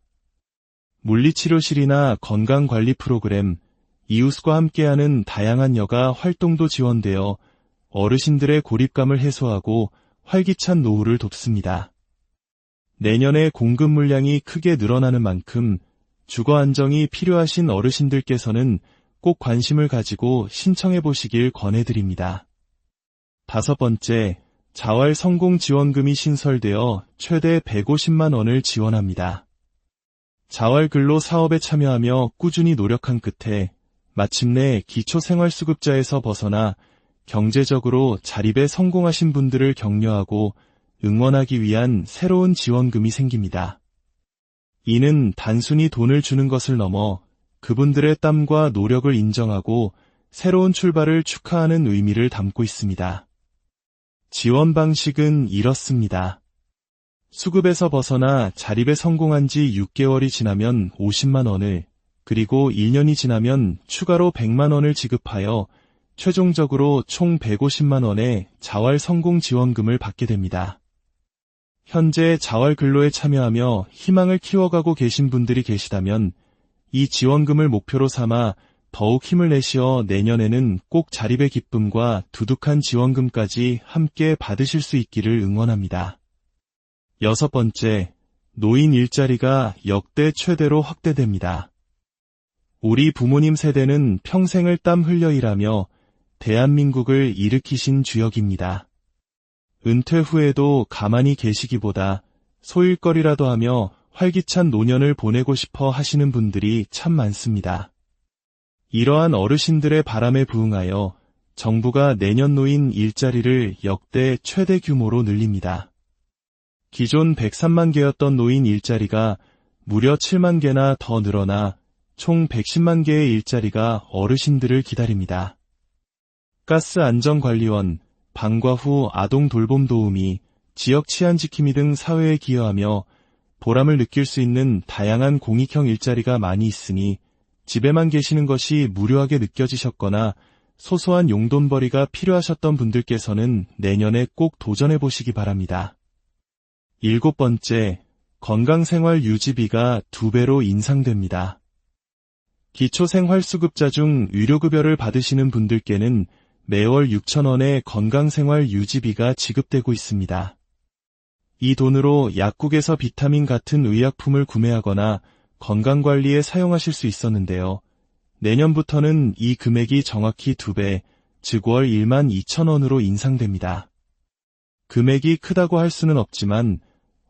물리치료실이나 건강관리 프로그램, 이웃과 함께하는 다양한 여가 활동도 지원되어 어르신들의 고립감을 해소하고 활기찬 노후를 돕습니다. 내년에 공급 물량이 크게 늘어나는 만큼 주거 안정이 필요하신 어르신들께서는 꼭 관심을 가지고 신청해 보시길 권해드립니다. 5번째, 자활 성공 지원금이 신설되어 최대 150만 원을 지원합니다. 자활 근로 사업에 참여하며 꾸준히 노력한 끝에 마침내 기초생활수급자에서 벗어나 경제적으로 자립에 성공하신 분들을 격려하고 응원하기 위한 새로운 지원금이 생깁니다. 이는 단순히 돈을 주는 것을 넘어 그분들의 땀과 노력을 인정하고 새로운 출발을 축하하는 의미를 담고 있습니다. 지원 방식은 이렇습니다. 수급에서 벗어나 자립에 성공한 지 6개월이 지나면 50만 원을, 그리고 1년이 지나면 추가로 100만 원을 지급하여 최종적으로 총 150만 원의 자활 성공 지원금을 받게 됩니다. 현재 자활 근로에 참여하며 희망을 키워가고 계신 분들이 계시다면 이 지원금을 목표로 삼아 더욱 힘을 내시어 내년에는 꼭 자립의 기쁨과 두둑한 지원금까지 함께 받으실 수 있기를 응원합니다. 6번째, 노인 일자리가 역대 최대로 확대됩니다. 우리 부모님 세대는 평생을 땀 흘려 일하며 대한민국을 일으키신 주역입니다. 은퇴 후에도 가만히 계시기보다 소일거리라도 하며 활기찬 노년을 보내고 싶어 하시는 분들이 참 많습니다. 이러한 어르신들의 바람에 부응하여 정부가 내년 노인 일자리를 역대 최대 규모로 늘립니다. 기존 103만 개였던 노인 일자리가 무려 7만 개나 더 늘어나 총 110만 개의 일자리가 어르신들을 기다립니다. 가스 안전관리원, 방과 후 아동 돌봄 도우미, 지역 치안 지킴이 등 사회에 기여하며 보람을 느낄 수 있는 다양한 공익형 일자리가 많이 있으니 집에만 계시는 것이 무료하게 느껴지셨거나 소소한 용돈벌이가 필요하셨던 분들께서는 내년에 꼭 도전해 보시기 바랍니다. 7번째, 건강생활 유지비가 2배로 인상됩니다. 기초생활수급자 중 의료급여를 받으시는 분들께는 매월 6,000원의 건강생활 유지비가 지급되고 있습니다. 이 돈으로 약국에서 비타민 같은 의약품을 구매하거나 건강관리에 사용하실 수 있었는데요. 내년부터는 이 금액이 정확히 2배, 즉 월 12,000원으로 인상됩니다. 금액이 크다고 할 수는 없지만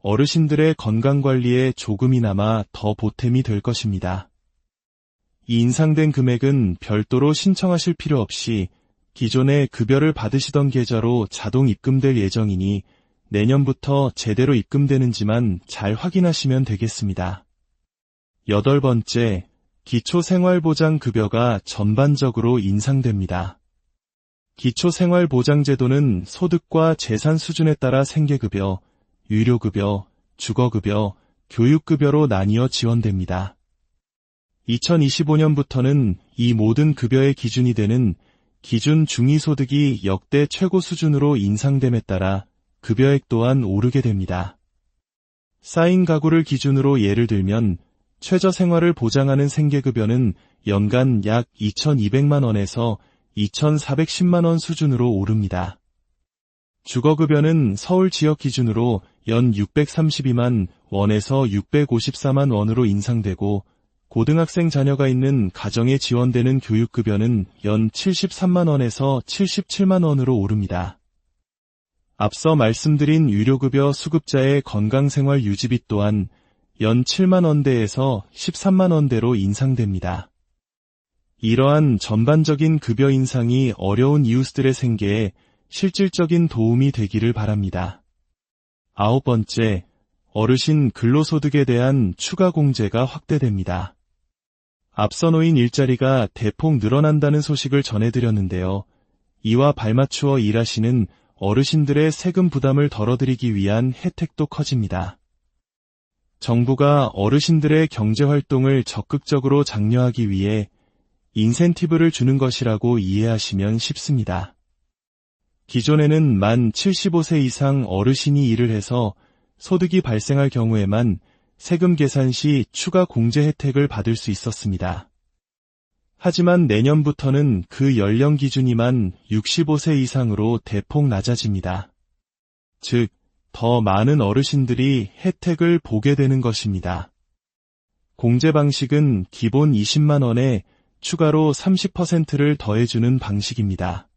어르신들의 건강관리에 조금이나마 더 보탬이 될 것입니다. 이 인상된 금액은 별도로 신청하실 필요 없이 기존에 급여를 받으시던 계좌로 자동 입금될 예정이니 내년부터 제대로 입금되는지만 잘 확인하시면 되겠습니다. 8번째, 기초생활보장급여가 전반적으로 인상됩니다. 기초생활보장제도는 소득과 재산 수준에 따라 생계급여, 유료급여, 주거급여, 교육급여로 나뉘어 지원됩니다. 2025년부터는 이 모든 급여의 기준이 되는 기준 중위소득이 역대 최고 수준으로 인상됨에 따라 급여액 또한 오르게 됩니다. 쌓인 가구를 기준으로 예를 들면 최저생활을 보장하는 생계급여는 연간 약 2,200만 원에서 2,410만 원 수준으로 오릅니다. 주거급여는 서울 지역 기준으로 연 632만 원에서 654만 원으로 인상되고 고등학생 자녀가 있는 가정에 지원되는 교육급여는 연 73만 원에서 77만 원으로 오릅니다. 앞서 말씀드린 유료급여 수급자의 건강생활 유지비 또한 연 7만 원대에서 13만 원대로 인상됩니다. 이러한 전반적인 급여 인상이 어려운 이웃들의 생계에 실질적인 도움이 되기를 바랍니다. 9번째, 어르신 근로소득에 대한 추가 공제가 확대됩니다. 앞서 놓인 일자리가 대폭 늘어난다는 소식을 전해드렸는데요. 이와 발맞추어 일하시는 어르신들의 세금 부담을 덜어드리기 위한 혜택도 커집니다. 정부가 어르신들의 경제활동을 적극적으로 장려하기 위해 인센티브를 주는 것이라고 이해하시면 쉽습니다. 기존에는 만 75세 이상 어르신이 일을 해서 소득이 발생할 경우에만 세금 계산 시 추가 공제 혜택을 받을 수 있었습니다. 하지만 내년부터는 그 연령 기준이 만 65세 이상으로 대폭 낮아집니다. 즉, 더 많은 어르신들이 혜택을 보게 되는 것입니다. 공제 방식은 기본 20만 원에 추가로 30%를 더해주는 방식입니다.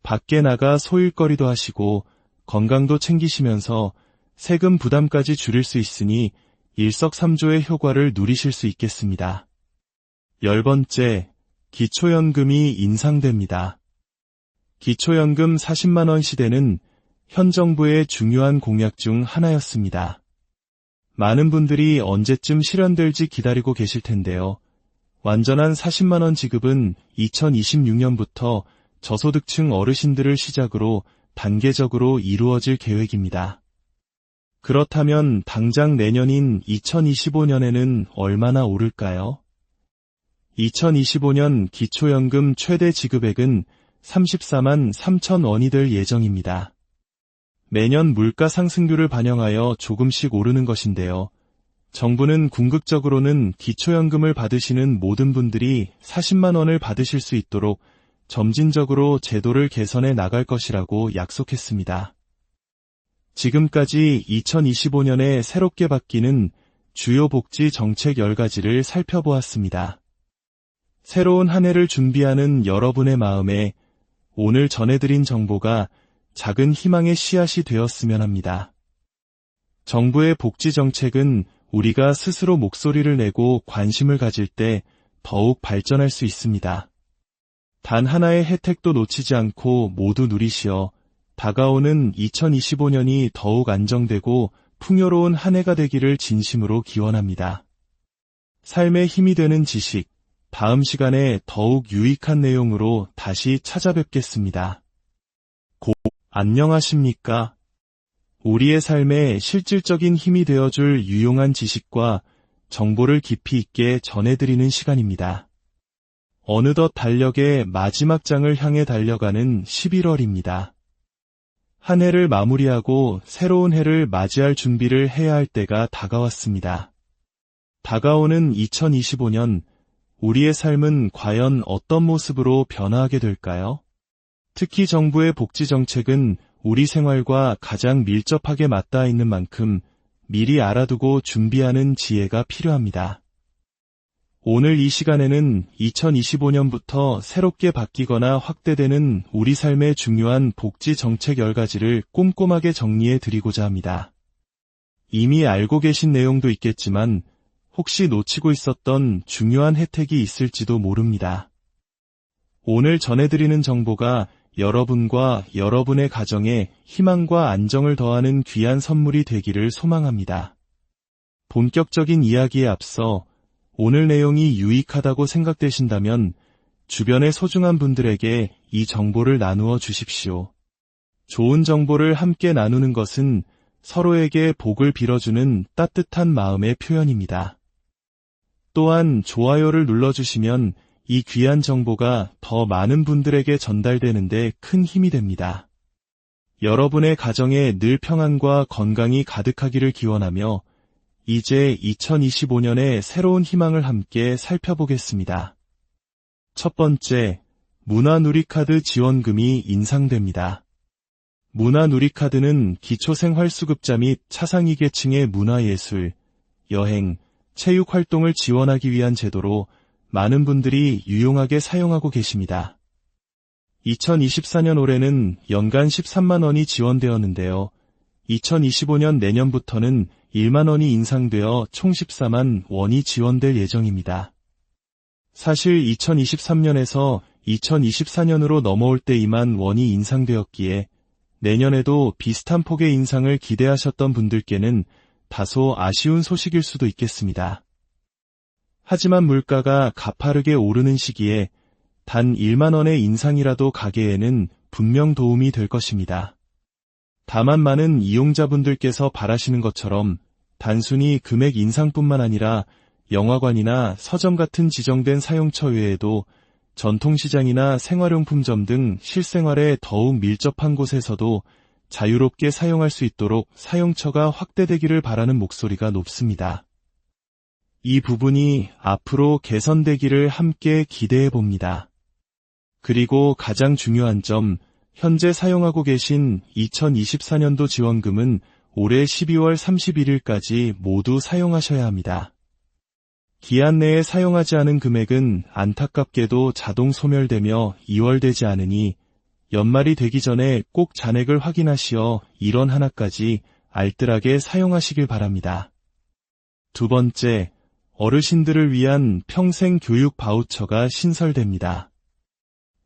밖에 나가 소일거리도 하시고 건강도 챙기시면서 세금 부담까지 줄일 수 있으니 일석삼조의 효과를 누리실 수 있겠습니다. 10번째, 기초연금이 인상됩니다. 기초연금 40만 원 시대는 현 정부의 중요한 공약 중 하나였습니다. 많은 분들이 언제쯤 실현될지 기다리고 계실 텐데요. 완전한 40만 원 지급은 2026년부터 저소득층 어르신들을 시작으로 단계적으로 이루어질 계획입니다. 그렇다면 당장 내년인 2025년에는 얼마나 오를까요? 2025년 기초연금 최대 지급액은 34만 3천 원이 될 예정입니다. 매년 물가 상승률을 반영하여 조금씩 오르는 것인데요. 정부는 궁극적으로는 기초연금을 받으시는 모든 분들이 40만 원을 받으실 수 있도록 점진적으로 제도를 개선해 나갈 것이라고 약속했습니다. 지금까지 2025년에 새롭게 바뀌는 주요 복지 정책 10가지를 살펴보았습니다. 새로운 한 해를 준비하는 여러분의 마음에 오늘 전해드린 정보가 작은 희망의 씨앗이 되었으면 합니다. 정부의 복지 정책은 우리가 스스로 목소리를 내고 관심을 가질 때 더욱 발전할 수 있습니다. 단 하나의 혜택도 놓치지 않고 모두 누리시어 다가오는 2025년이 더욱 안정되고 풍요로운 한 해가 되기를 진심으로 기원합니다. 삶에 힘이 되는 지식, 다음 시간에 더욱 유익한 내용으로 다시 찾아뵙겠습니다. 안녕하십니까? 우리의 삶에 실질적인 힘이 되어줄 유용한 지식과 정보를 깊이 있게 전해드리는 시간입니다. 어느덧 달력의 마지막 장을 향해 달려가는 11월입니다. 한 해를 마무리하고 새로운 해를 맞이할 준비를 해야 할 때가 다가왔습니다. 다가오는 2025년, 우리의 삶은 과연 어떤 모습으로 변화하게 될까요? 특히 정부의 복지 정책은 우리 생활과 가장 밀접하게 맞닿아 있는 만큼 미리 알아두고 준비하는 지혜가 필요합니다. 오늘 이 시간에는 2025년부터 새롭게 바뀌거나 확대되는 우리 삶의 중요한 복지 정책 10가지를 꼼꼼하게 정리해 드리고자 합니다. 이미 알고 계신 내용도 있겠지만 혹시 놓치고 있었던 중요한 혜택이 있을지도 모릅니다. 오늘 전해드리는 정보가 여러분과 여러분의 가정에 희망과 안정을 더하는 귀한 선물이 되기를 소망합니다. 본격적인 이야기에 앞서 오늘 내용이 유익하다고 생각되신다면 주변의 소중한 분들에게 이 정보를 나누어 주십시오. 좋은 정보를 함께 나누는 것은 서로에게 복을 빌어주는 따뜻한 마음의 표현입니다. 또한 좋아요를 눌러주시면 이 귀한 정보가 더 많은 분들에게 전달되는 데 큰 힘이 됩니다. 여러분의 가정에 늘 평안과 건강이 가득하기를 기원하며 이제 2025년의 새로운 희망을 함께 살펴보겠습니다. 첫 번째, 문화누리카드 지원금이 인상됩니다. 문화누리카드는 기초생활수급자 및 차상위계층의 문화예술, 여행, 체육 활동을 지원하기 위한 제도로 많은 분들이 유용하게 사용하고 계십니다. 2024년 올해는 연간 13만 원이 지원되었는데요. 2025년 내년부터는 1만 원이 인상되어 총 14만 원이 지원될 예정입니다. 사실 2023년에서 2024년으로 넘어올 때 2만 원이 인상되었기에 내년에도 비슷한 폭의 인상을 기대하셨던 분들께는 다소 아쉬운 소식일 수도 있겠습니다. 하지만 물가가 가파르게 오르는 시기에 단 1만 원의 인상이라도 가게에는 분명 도움이 될 것입니다. 다만 많은 이용자분들께서 바라시는 것처럼 단순히 금액 인상뿐만 아니라 영화관이나 서점 같은 지정된 사용처 외에도 전통시장이나 생활용품점 등 실생활에 더욱 밀접한 곳에서도 자유롭게 사용할 수 있도록 사용처가 확대되기를 바라는 목소리가 높습니다. 이 부분이 앞으로 개선되기를 함께 기대해 봅니다. 그리고 가장 중요한 점, 현재 사용하고 계신 2024년도 지원금은 올해 12월 31일까지 모두 사용하셔야 합니다. 기한 내에 사용하지 않은 금액은 안타깝게도 자동 소멸되며 이월되지 않으니 연말이 되기 전에 꼭 잔액을 확인하시어 1원 하나까지 알뜰하게 사용하시길 바랍니다. 두 번째, 어르신들을 위한 평생 교육 바우처가 신설됩니다.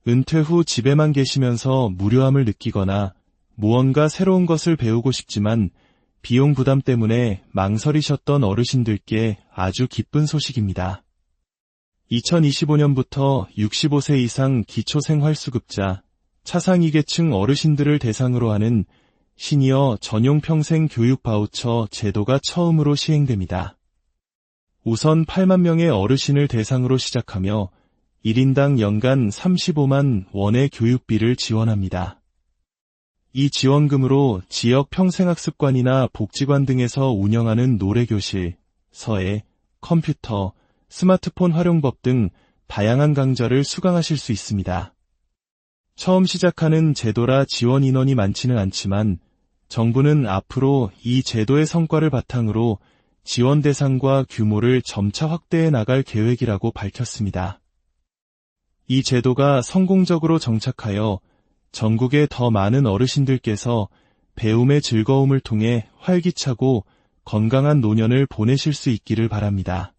은퇴 후 집에만 계시면서 무료함을 느끼거나 무언가 새로운 것을 배우고 싶지만 비용 부담 때문에 망설이셨던 어르신들께 아주 기쁜 소식입니다. 2025년부터 65세 이상 기초생활수급자, 차상위계층 어르신들을 대상으로 하는 시니어 전용 평생 교육 바우처 제도가 처음으로 시행됩니다. 우선 8만 명의 어르신을 대상으로 시작하며 1인당 연간 35만 원의 교육비를 지원합니다. 이 지원금으로 지역 평생학습관이나 복지관 등에서 운영하는 노래교실, 서예, 컴퓨터, 스마트폰 활용법 등 다양한 강좌를 수강하실 수 있습니다. 처음 시작하는 제도라 지원 인원이 많지는 않지만 정부는 앞으로 이 제도의 성과를 바탕으로 지원 대상과 규모를 점차 확대해 나갈 계획이라고 밝혔습니다. 이 제도가 성공적으로 정착하여 전국의 더 많은 어르신들께서 배움의 즐거움을 통해 활기차고 건강한 노년을 보내실 수 있기를 바랍니다.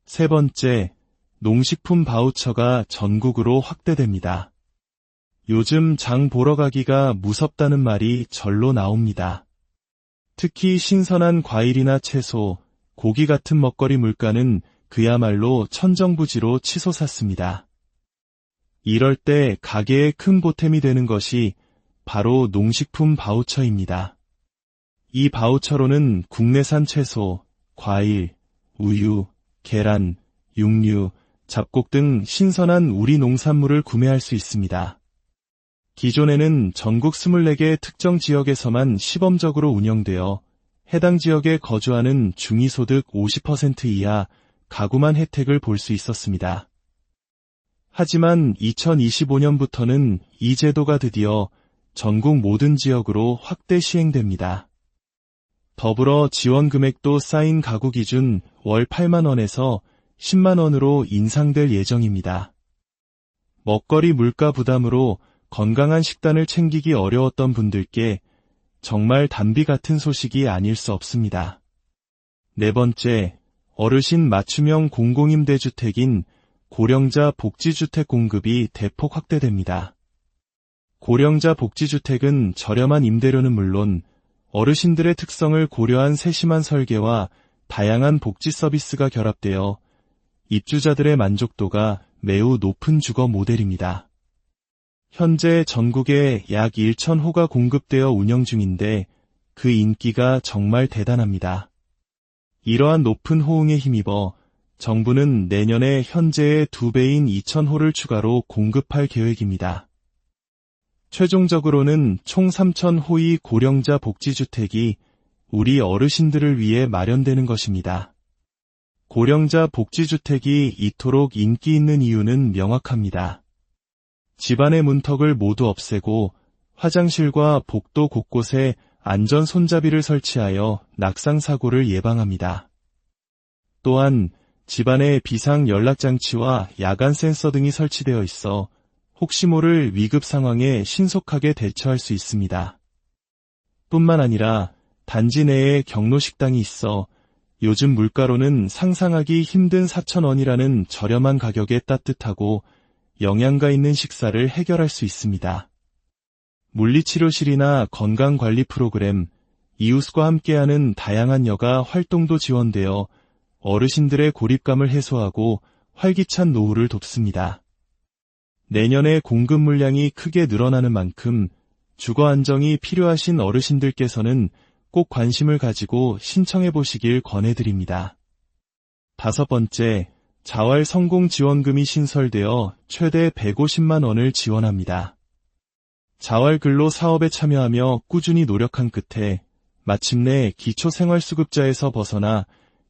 세 번째, 농식품 바우처가 전국으로 확대됩니다. 요즘 장 보러 가기가 무섭다는 말이 절로 나옵니다. 특히 신선한 과일이나 채소, 고기 같은 먹거리 물가는 그야말로 천정부지로 치솟았습니다. 이럴 때 가게에 큰 보탬이 되는 것이 바로 농식품 바우처입니다. 이 바우처로는 국내산 채소, 과일, 우유, 계란, 육류, 잡곡 등 신선한 우리 농산물을 구매할 수 있습니다. 기존에는 전국 24개 특정 지역에서만 시범적으로 운영되어 해당 지역에 거주하는 중위소득 50% 이하 가구만 혜택을 볼 수 있었습니다. 하지만 2025년부터는 이 제도가 드디어 전국 모든 지역으로 확대 시행됩니다. 더불어 지원 금액도 쌓인 가구 기준 월 8만 원에서 10만 원으로 인상될 예정입니다. 먹거리 물가 부담으로 건강한 식단을 챙기기 어려웠던 분들께 정말 단비 같은 소식이 아닐 수 없습니다. 네 번째, 어르신 맞춤형 공공임대주택인 고령자 복지주택 공급이 대폭 확대됩니다. 고령자 복지주택은 저렴한 임대료는 물론 어르신들의 특성을 고려한 세심한 설계와 다양한 복지 서비스가 결합되어 입주자들의 만족도가 매우 높은 주거 모델입니다. 현재 전국에 약 1,000호가 공급되어 운영 중인데 그 인기가 정말 대단합니다. 이러한 높은 호응에 힘입어 정부는 내년에 현재의 2배인 2,000호를 추가로 공급할 계획입니다. 최종적으로는 총 3,000호의 고령자 복지주택이 우리 어르신들을 위해 마련되는 것입니다. 고령자 복지주택이 이토록 인기 있는 이유는 명확합니다. 집안의 문턱을 모두 없애고 화장실과 복도 곳곳에 안전 손잡이를 설치하여 낙상 사고를 예방합니다. 또한 집안에 비상 연락장치와 야간 센서 등이 설치되어 있어 혹시 모를 위급 상황에 신속하게 대처할 수 있습니다. 뿐만 아니라 단지 내에 경로식당이 있어 요즘 물가로는 상상하기 힘든 4,000원이라는 저렴한 가격에 따뜻하고 영양가 있는 식사를 해결할 수 있습니다. 물리치료실이나 건강관리 프로그램, 이웃과 함께하는 다양한 여가 활동도 지원되어 어르신들의 고립감을 해소하고 활기찬 노후를 돕습니다. 내년에 공급 물량이 크게 늘어나는 만큼 주거 안정이 필요하신 어르신들께서는 꼭 관심을 가지고 신청해 보시길 권해드립니다. 5번째, 자활 성공 지원금이 신설되어 최대 150만 원을 지원합니다. 자활 근로 사업에 참여하며 꾸준히 노력한 끝에 마침내 기초생활수급자에서 벗어나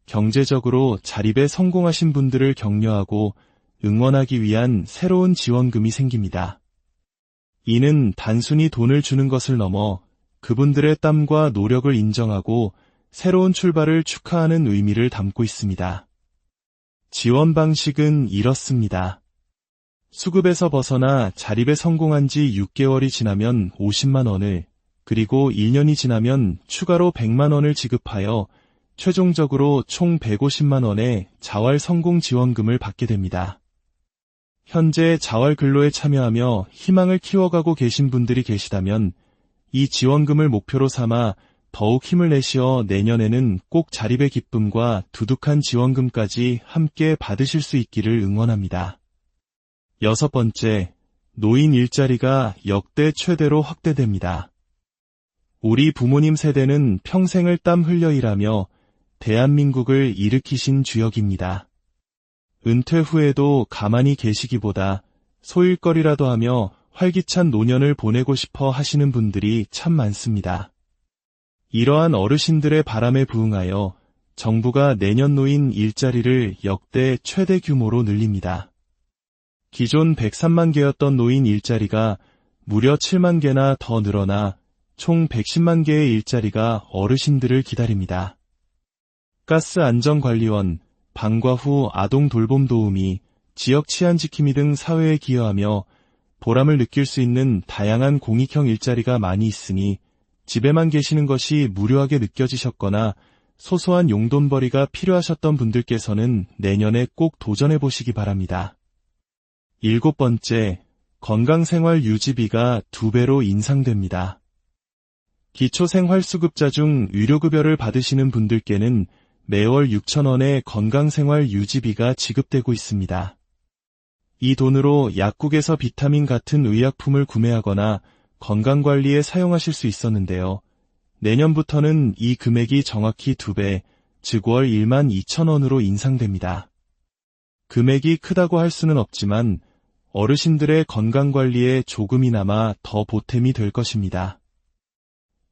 경제적으로 자립에 성공하신 분들을 격려하고 응원하기 위한 새로운 지원금이 생깁니다. 이는 단순히 돈을 주는 것을 넘어 그분들의 땀과 노력을 인정하고 새로운 출발을 축하하는 의미를 담고 있습니다. 지원 방식은 이렇습니다. 수급에서 벗어나 자립에 성공한 지 6개월이 지나면 50만 원을, 그리고 1년이 지나면 추가로 100만 원을 지급하여 최종적으로 총 150만 원의 자활 성공 지원금을 받게 됩니다. 현재 자활 근로에 참여하며 희망을 키워가고 계신 분들이 계시다면 이 지원금을 목표로 삼아 더욱 힘을 내시어 내년에는 꼭 자립의 기쁨과 두둑한 지원금까지 함께 받으실 수 있기를 응원합니다. 6번째, 노인 일자리가 역대 최대로 확대됩니다. 우리 부모님 세대는 평생을 땀 흘려 일하며 대한민국을 일으키신 주역입니다. 은퇴 후에도 가만히 계시기보다 소일거리라도 하며 활기찬 노년을 보내고 싶어 하시는 분들이 참 많습니다. 이러한 어르신들의 바람에 부응하여 정부가 내년 노인 일자리를 역대 최대 규모로 늘립니다. 기존 103만 개였던 노인 일자리가 무려 7만 개나 더 늘어나 총 110만 개의 일자리가 어르신들을 기다립니다. 가스 안전관리원, 방과 후 아동 돌봄 도우미, 지역 치안 지킴이 등 사회에 기여하며 보람을 느낄 수 있는 다양한 공익형 일자리가 많이 있으니 집에만 계시는 것이 무료하게 느껴지셨거나 소소한 용돈벌이가 필요하셨던 분들께서는 내년에 꼭 도전해 보시기 바랍니다. 7번째, 건강생활 유지비가 2배로 인상됩니다. 기초생활수급자 중 의료급여를 받으시는 분들께는 매월 6,000원의 건강생활 유지비가 지급되고 있습니다. 이 돈으로 약국에서 비타민 같은 의약품을 구매하거나 건강관리에 사용하실 수 있었는데요. 내년부터는 이 금액이 정확히 2배, 즉 월 12,000원으로 인상됩니다. 금액이 크다고 할 수는 없지만 어르신들의 건강관리에 조금이나마 더 보탬이 될 것입니다.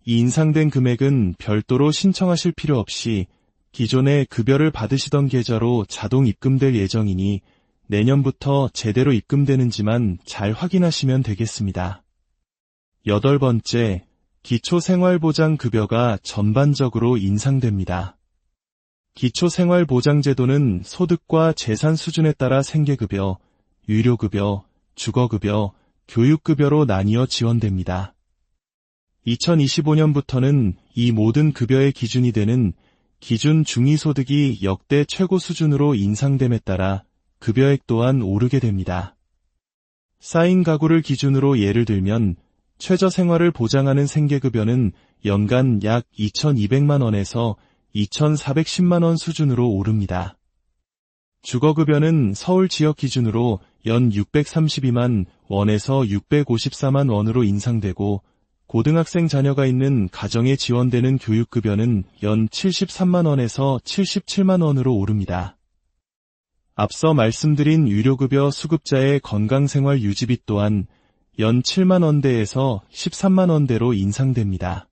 이 인상된 금액은 별도로 신청하실 필요 없이 기존에 급여를 받으시던 계좌로 자동 입금될 예정이니 내년부터 제대로 입금되는지만 잘 확인하시면 되겠습니다. 8번째, 기초생활보장급여가 전반적으로 인상됩니다. 기초생활보장제도는 소득과 재산 수준에 따라 생계급여, 유료급여, 주거급여, 교육급여로 나뉘어 지원됩니다. 2025년부터는 이 모든 급여의 기준이 되는 기준 중위소득이 역대 최고 수준으로 인상됨에 따라 급여액 또한 오르게 됩니다. 쌓인 가구를 기준으로 예를 들면 최저생활을 보장하는 생계급여는 연간 약 2,200만 원에서 2,410만 원 수준으로 오릅니다. 주거급여는 서울 지역 기준으로 연 632만 원에서 654만 원으로 인상되고 고등학생 자녀가 있는 가정에 지원되는 교육급여는 연 73만 원에서 77만 원으로 오릅니다. 앞서 말씀드린 유료급여 수급자의 건강생활 유지비 또한 연 7만 원대에서 13만 원대로 인상됩니다.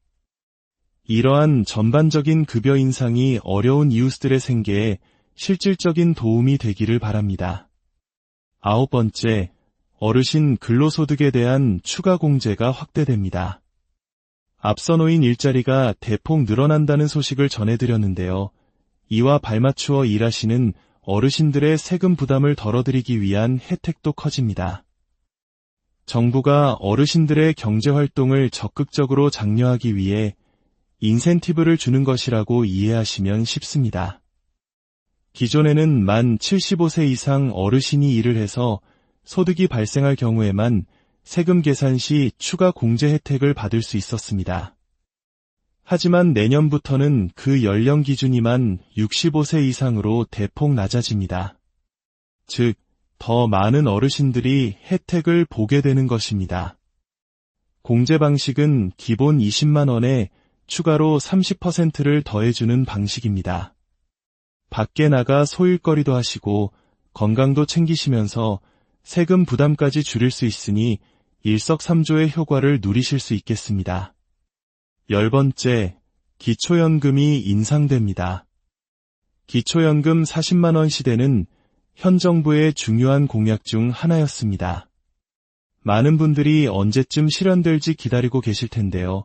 이러한 전반적인 급여 인상이 어려운 이웃들의 생계에 실질적인 도움이 되기를 바랍니다. 9번째, 어르신 근로소득에 대한 추가 공제가 확대됩니다. 앞서 놓인 일자리가 대폭 늘어난다는 소식을 전해드렸는데요. 이와 발맞추어 일하시는 어르신들의 세금 부담을 덜어드리기 위한 혜택도 커집니다. 정부가 어르신들의 경제활동을 적극적으로 장려하기 위해 인센티브를 주는 것이라고 이해하시면 쉽습니다. 기존에는 만 75세 이상 어르신이 일을 해서 소득이 발생할 경우에만 세금 계산 시 추가 공제 혜택을 받을 수 있었습니다. 하지만 내년부터는 그 연령 기준이 만 65세 이상으로 대폭 낮아집니다. 즉, 더 많은 어르신들이 혜택을 보게 되는 것입니다. 공제 방식은 기본 20만 원에 추가로 30%를 더해주는 방식입니다. 밖에 나가 소일거리도 하시고 건강도 챙기시면서 세금 부담까지 줄일 수 있으니 일석삼조의 효과를 누리실 수 있겠습니다. 10번째, 기초연금이 인상됩니다. 기초연금 40만 원 시대는 현 정부의 중요한 공약 중 하나였습니다. 많은 분들이 언제쯤 실현될지 기다리고 계실 텐데요.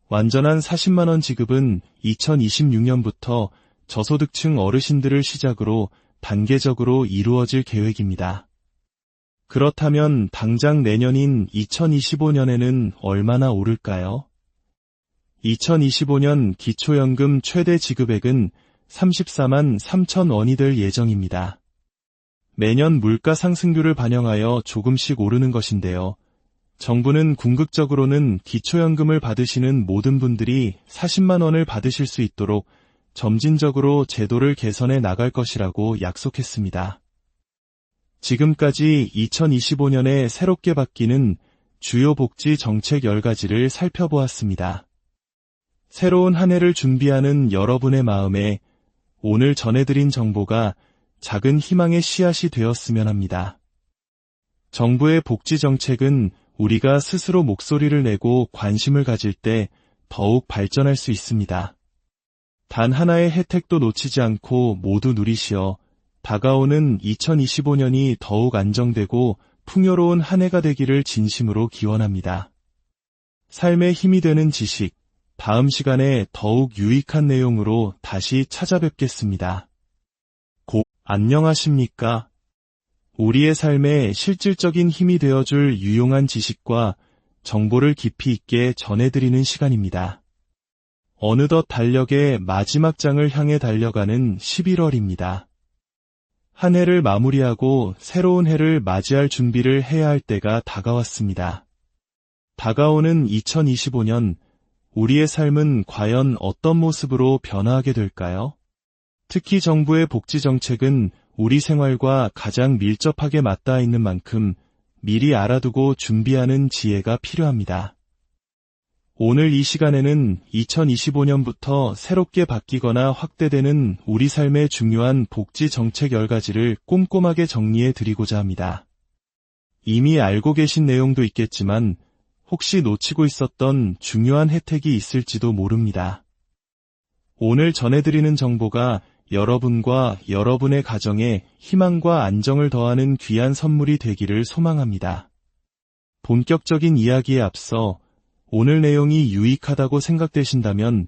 완전한 40만 원 지급은 2026년부터 저소득층 어르신들을 시작으로 단계적으로 이루어질 계획입니다. 그렇다면 당장 내년인 2025년에는 얼마나 오를까요? 2025년 기초연금 최대 지급액은 34만 3천 원이 될 예정입니다. 매년 물가 상승률을 반영하여 조금씩 오르는 것인데요. 정부는 궁극적으로는 기초연금을 받으시는 모든 분들이 40만 원을 받으실 수 있도록 점진적으로 제도를 개선해 나갈 것이라고 약속했습니다. 지금까지 2025년에 새롭게 바뀌는 주요 복지 정책 10가지를 살펴보았습니다. 새로운 한 해를 준비하는 여러분의 마음에 오늘 전해드린 정보가 작은 희망의 씨앗이 되었으면 합니다. 정부의 복지 정책은 우리가 스스로 목소리를 내고 관심을 가질 때 더욱 발전할 수 있습니다. 단 하나의 혜택도 놓치지 않고 모두 누리시어 다가오는 2025년이 더욱 안정되고 풍요로운 한 해가 되기를 진심으로 기원합니다. 삶에 힘이 되는 지식, 다음 시간에 더욱 유익한 내용으로 다시 찾아뵙겠습니다. 안녕하십니까? 우리의 삶에 실질적인 힘이 되어줄 유용한 지식과 정보를 깊이 있게 전해드리는 시간입니다. 어느덧 달력의 마지막 장을 향해 달려가는 11월입니다. 한 해를 마무리하고 새로운 해를 맞이할 준비를 해야 할 때가 다가왔습니다. 다가오는 2025년, 우리의 삶은 과연 어떤 모습으로 변화하게 될까요? 특히 정부의 복지 정책은 우리 생활과 가장 밀접하게 맞닿아 있는 만큼 미리 알아두고 준비하는 지혜가 필요합니다. 오늘 이 시간에는 2025년부터 새롭게 바뀌거나 확대되는 우리 삶의 중요한 복지 정책 10가지를 꼼꼼하게 정리해 드리고자 합니다. 이미 알고 계신 내용도 있겠지만 혹시 놓치고 있었던 중요한 혜택이 있을지도 모릅니다. 오늘 전해드리는 정보가 여러분과 여러분의 가정에 희망과 안정을 더하는 귀한 선물이 되기를 소망합니다. 본격적인 이야기에 앞서 오늘 내용이 유익하다고 생각되신다면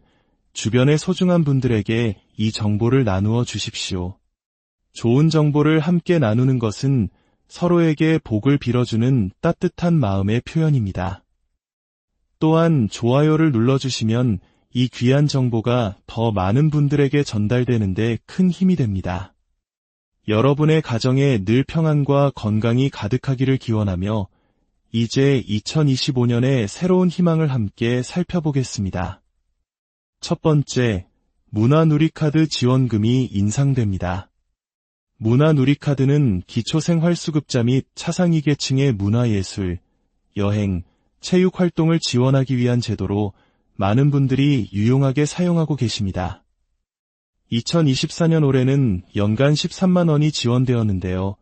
주변의 소중한 분들에게 이 정보를 나누어 주십시오. 좋은 정보를 함께 나누는 것은 서로에게 복을 빌어주는 따뜻한 마음의 표현입니다. 또한 좋아요를 눌러주시면 이 귀한 정보가 더 많은 분들에게 전달되는데 큰 힘이 됩니다. 여러분의 가정에 늘 평안과 건강이 가득하기를 기원하며 이제 2025년의 새로운 희망을 함께 살펴보겠습니다. 첫 번째, 문화누리카드 지원금이 인상됩니다. 문화누리카드는 기초생활수급자 및 차상위 계층의 문화예술, 여행, 체육 활동을 지원하기 위한 제도로 많은 분들이 유용하게 사용하고 계십니다. 2024년 올해는 연간 13만 원이 지원되었는데요.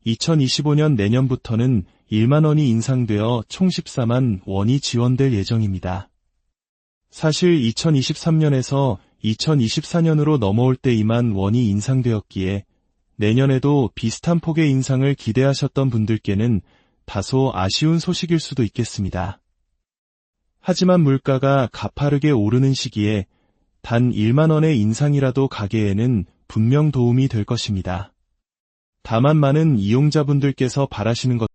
2025년 내년부터는 1만 원이 인상되어 총 14만 원이 지원될 예정입니다. 사실 2023년에서 2024년으로 넘어올 때 2만 원이 인상되었기에 내년에도 비슷한 폭의 인상을 기대하셨던 분들께는 다소 아쉬운 소식일 수도 있겠습니다. 하지만 물가가 가파르게 오르는 시기에 단 1만 원의 인상이라도 가게에는 분명 도움이 될 것입니다. 다만 많은 이용자분들께서 바라시는 것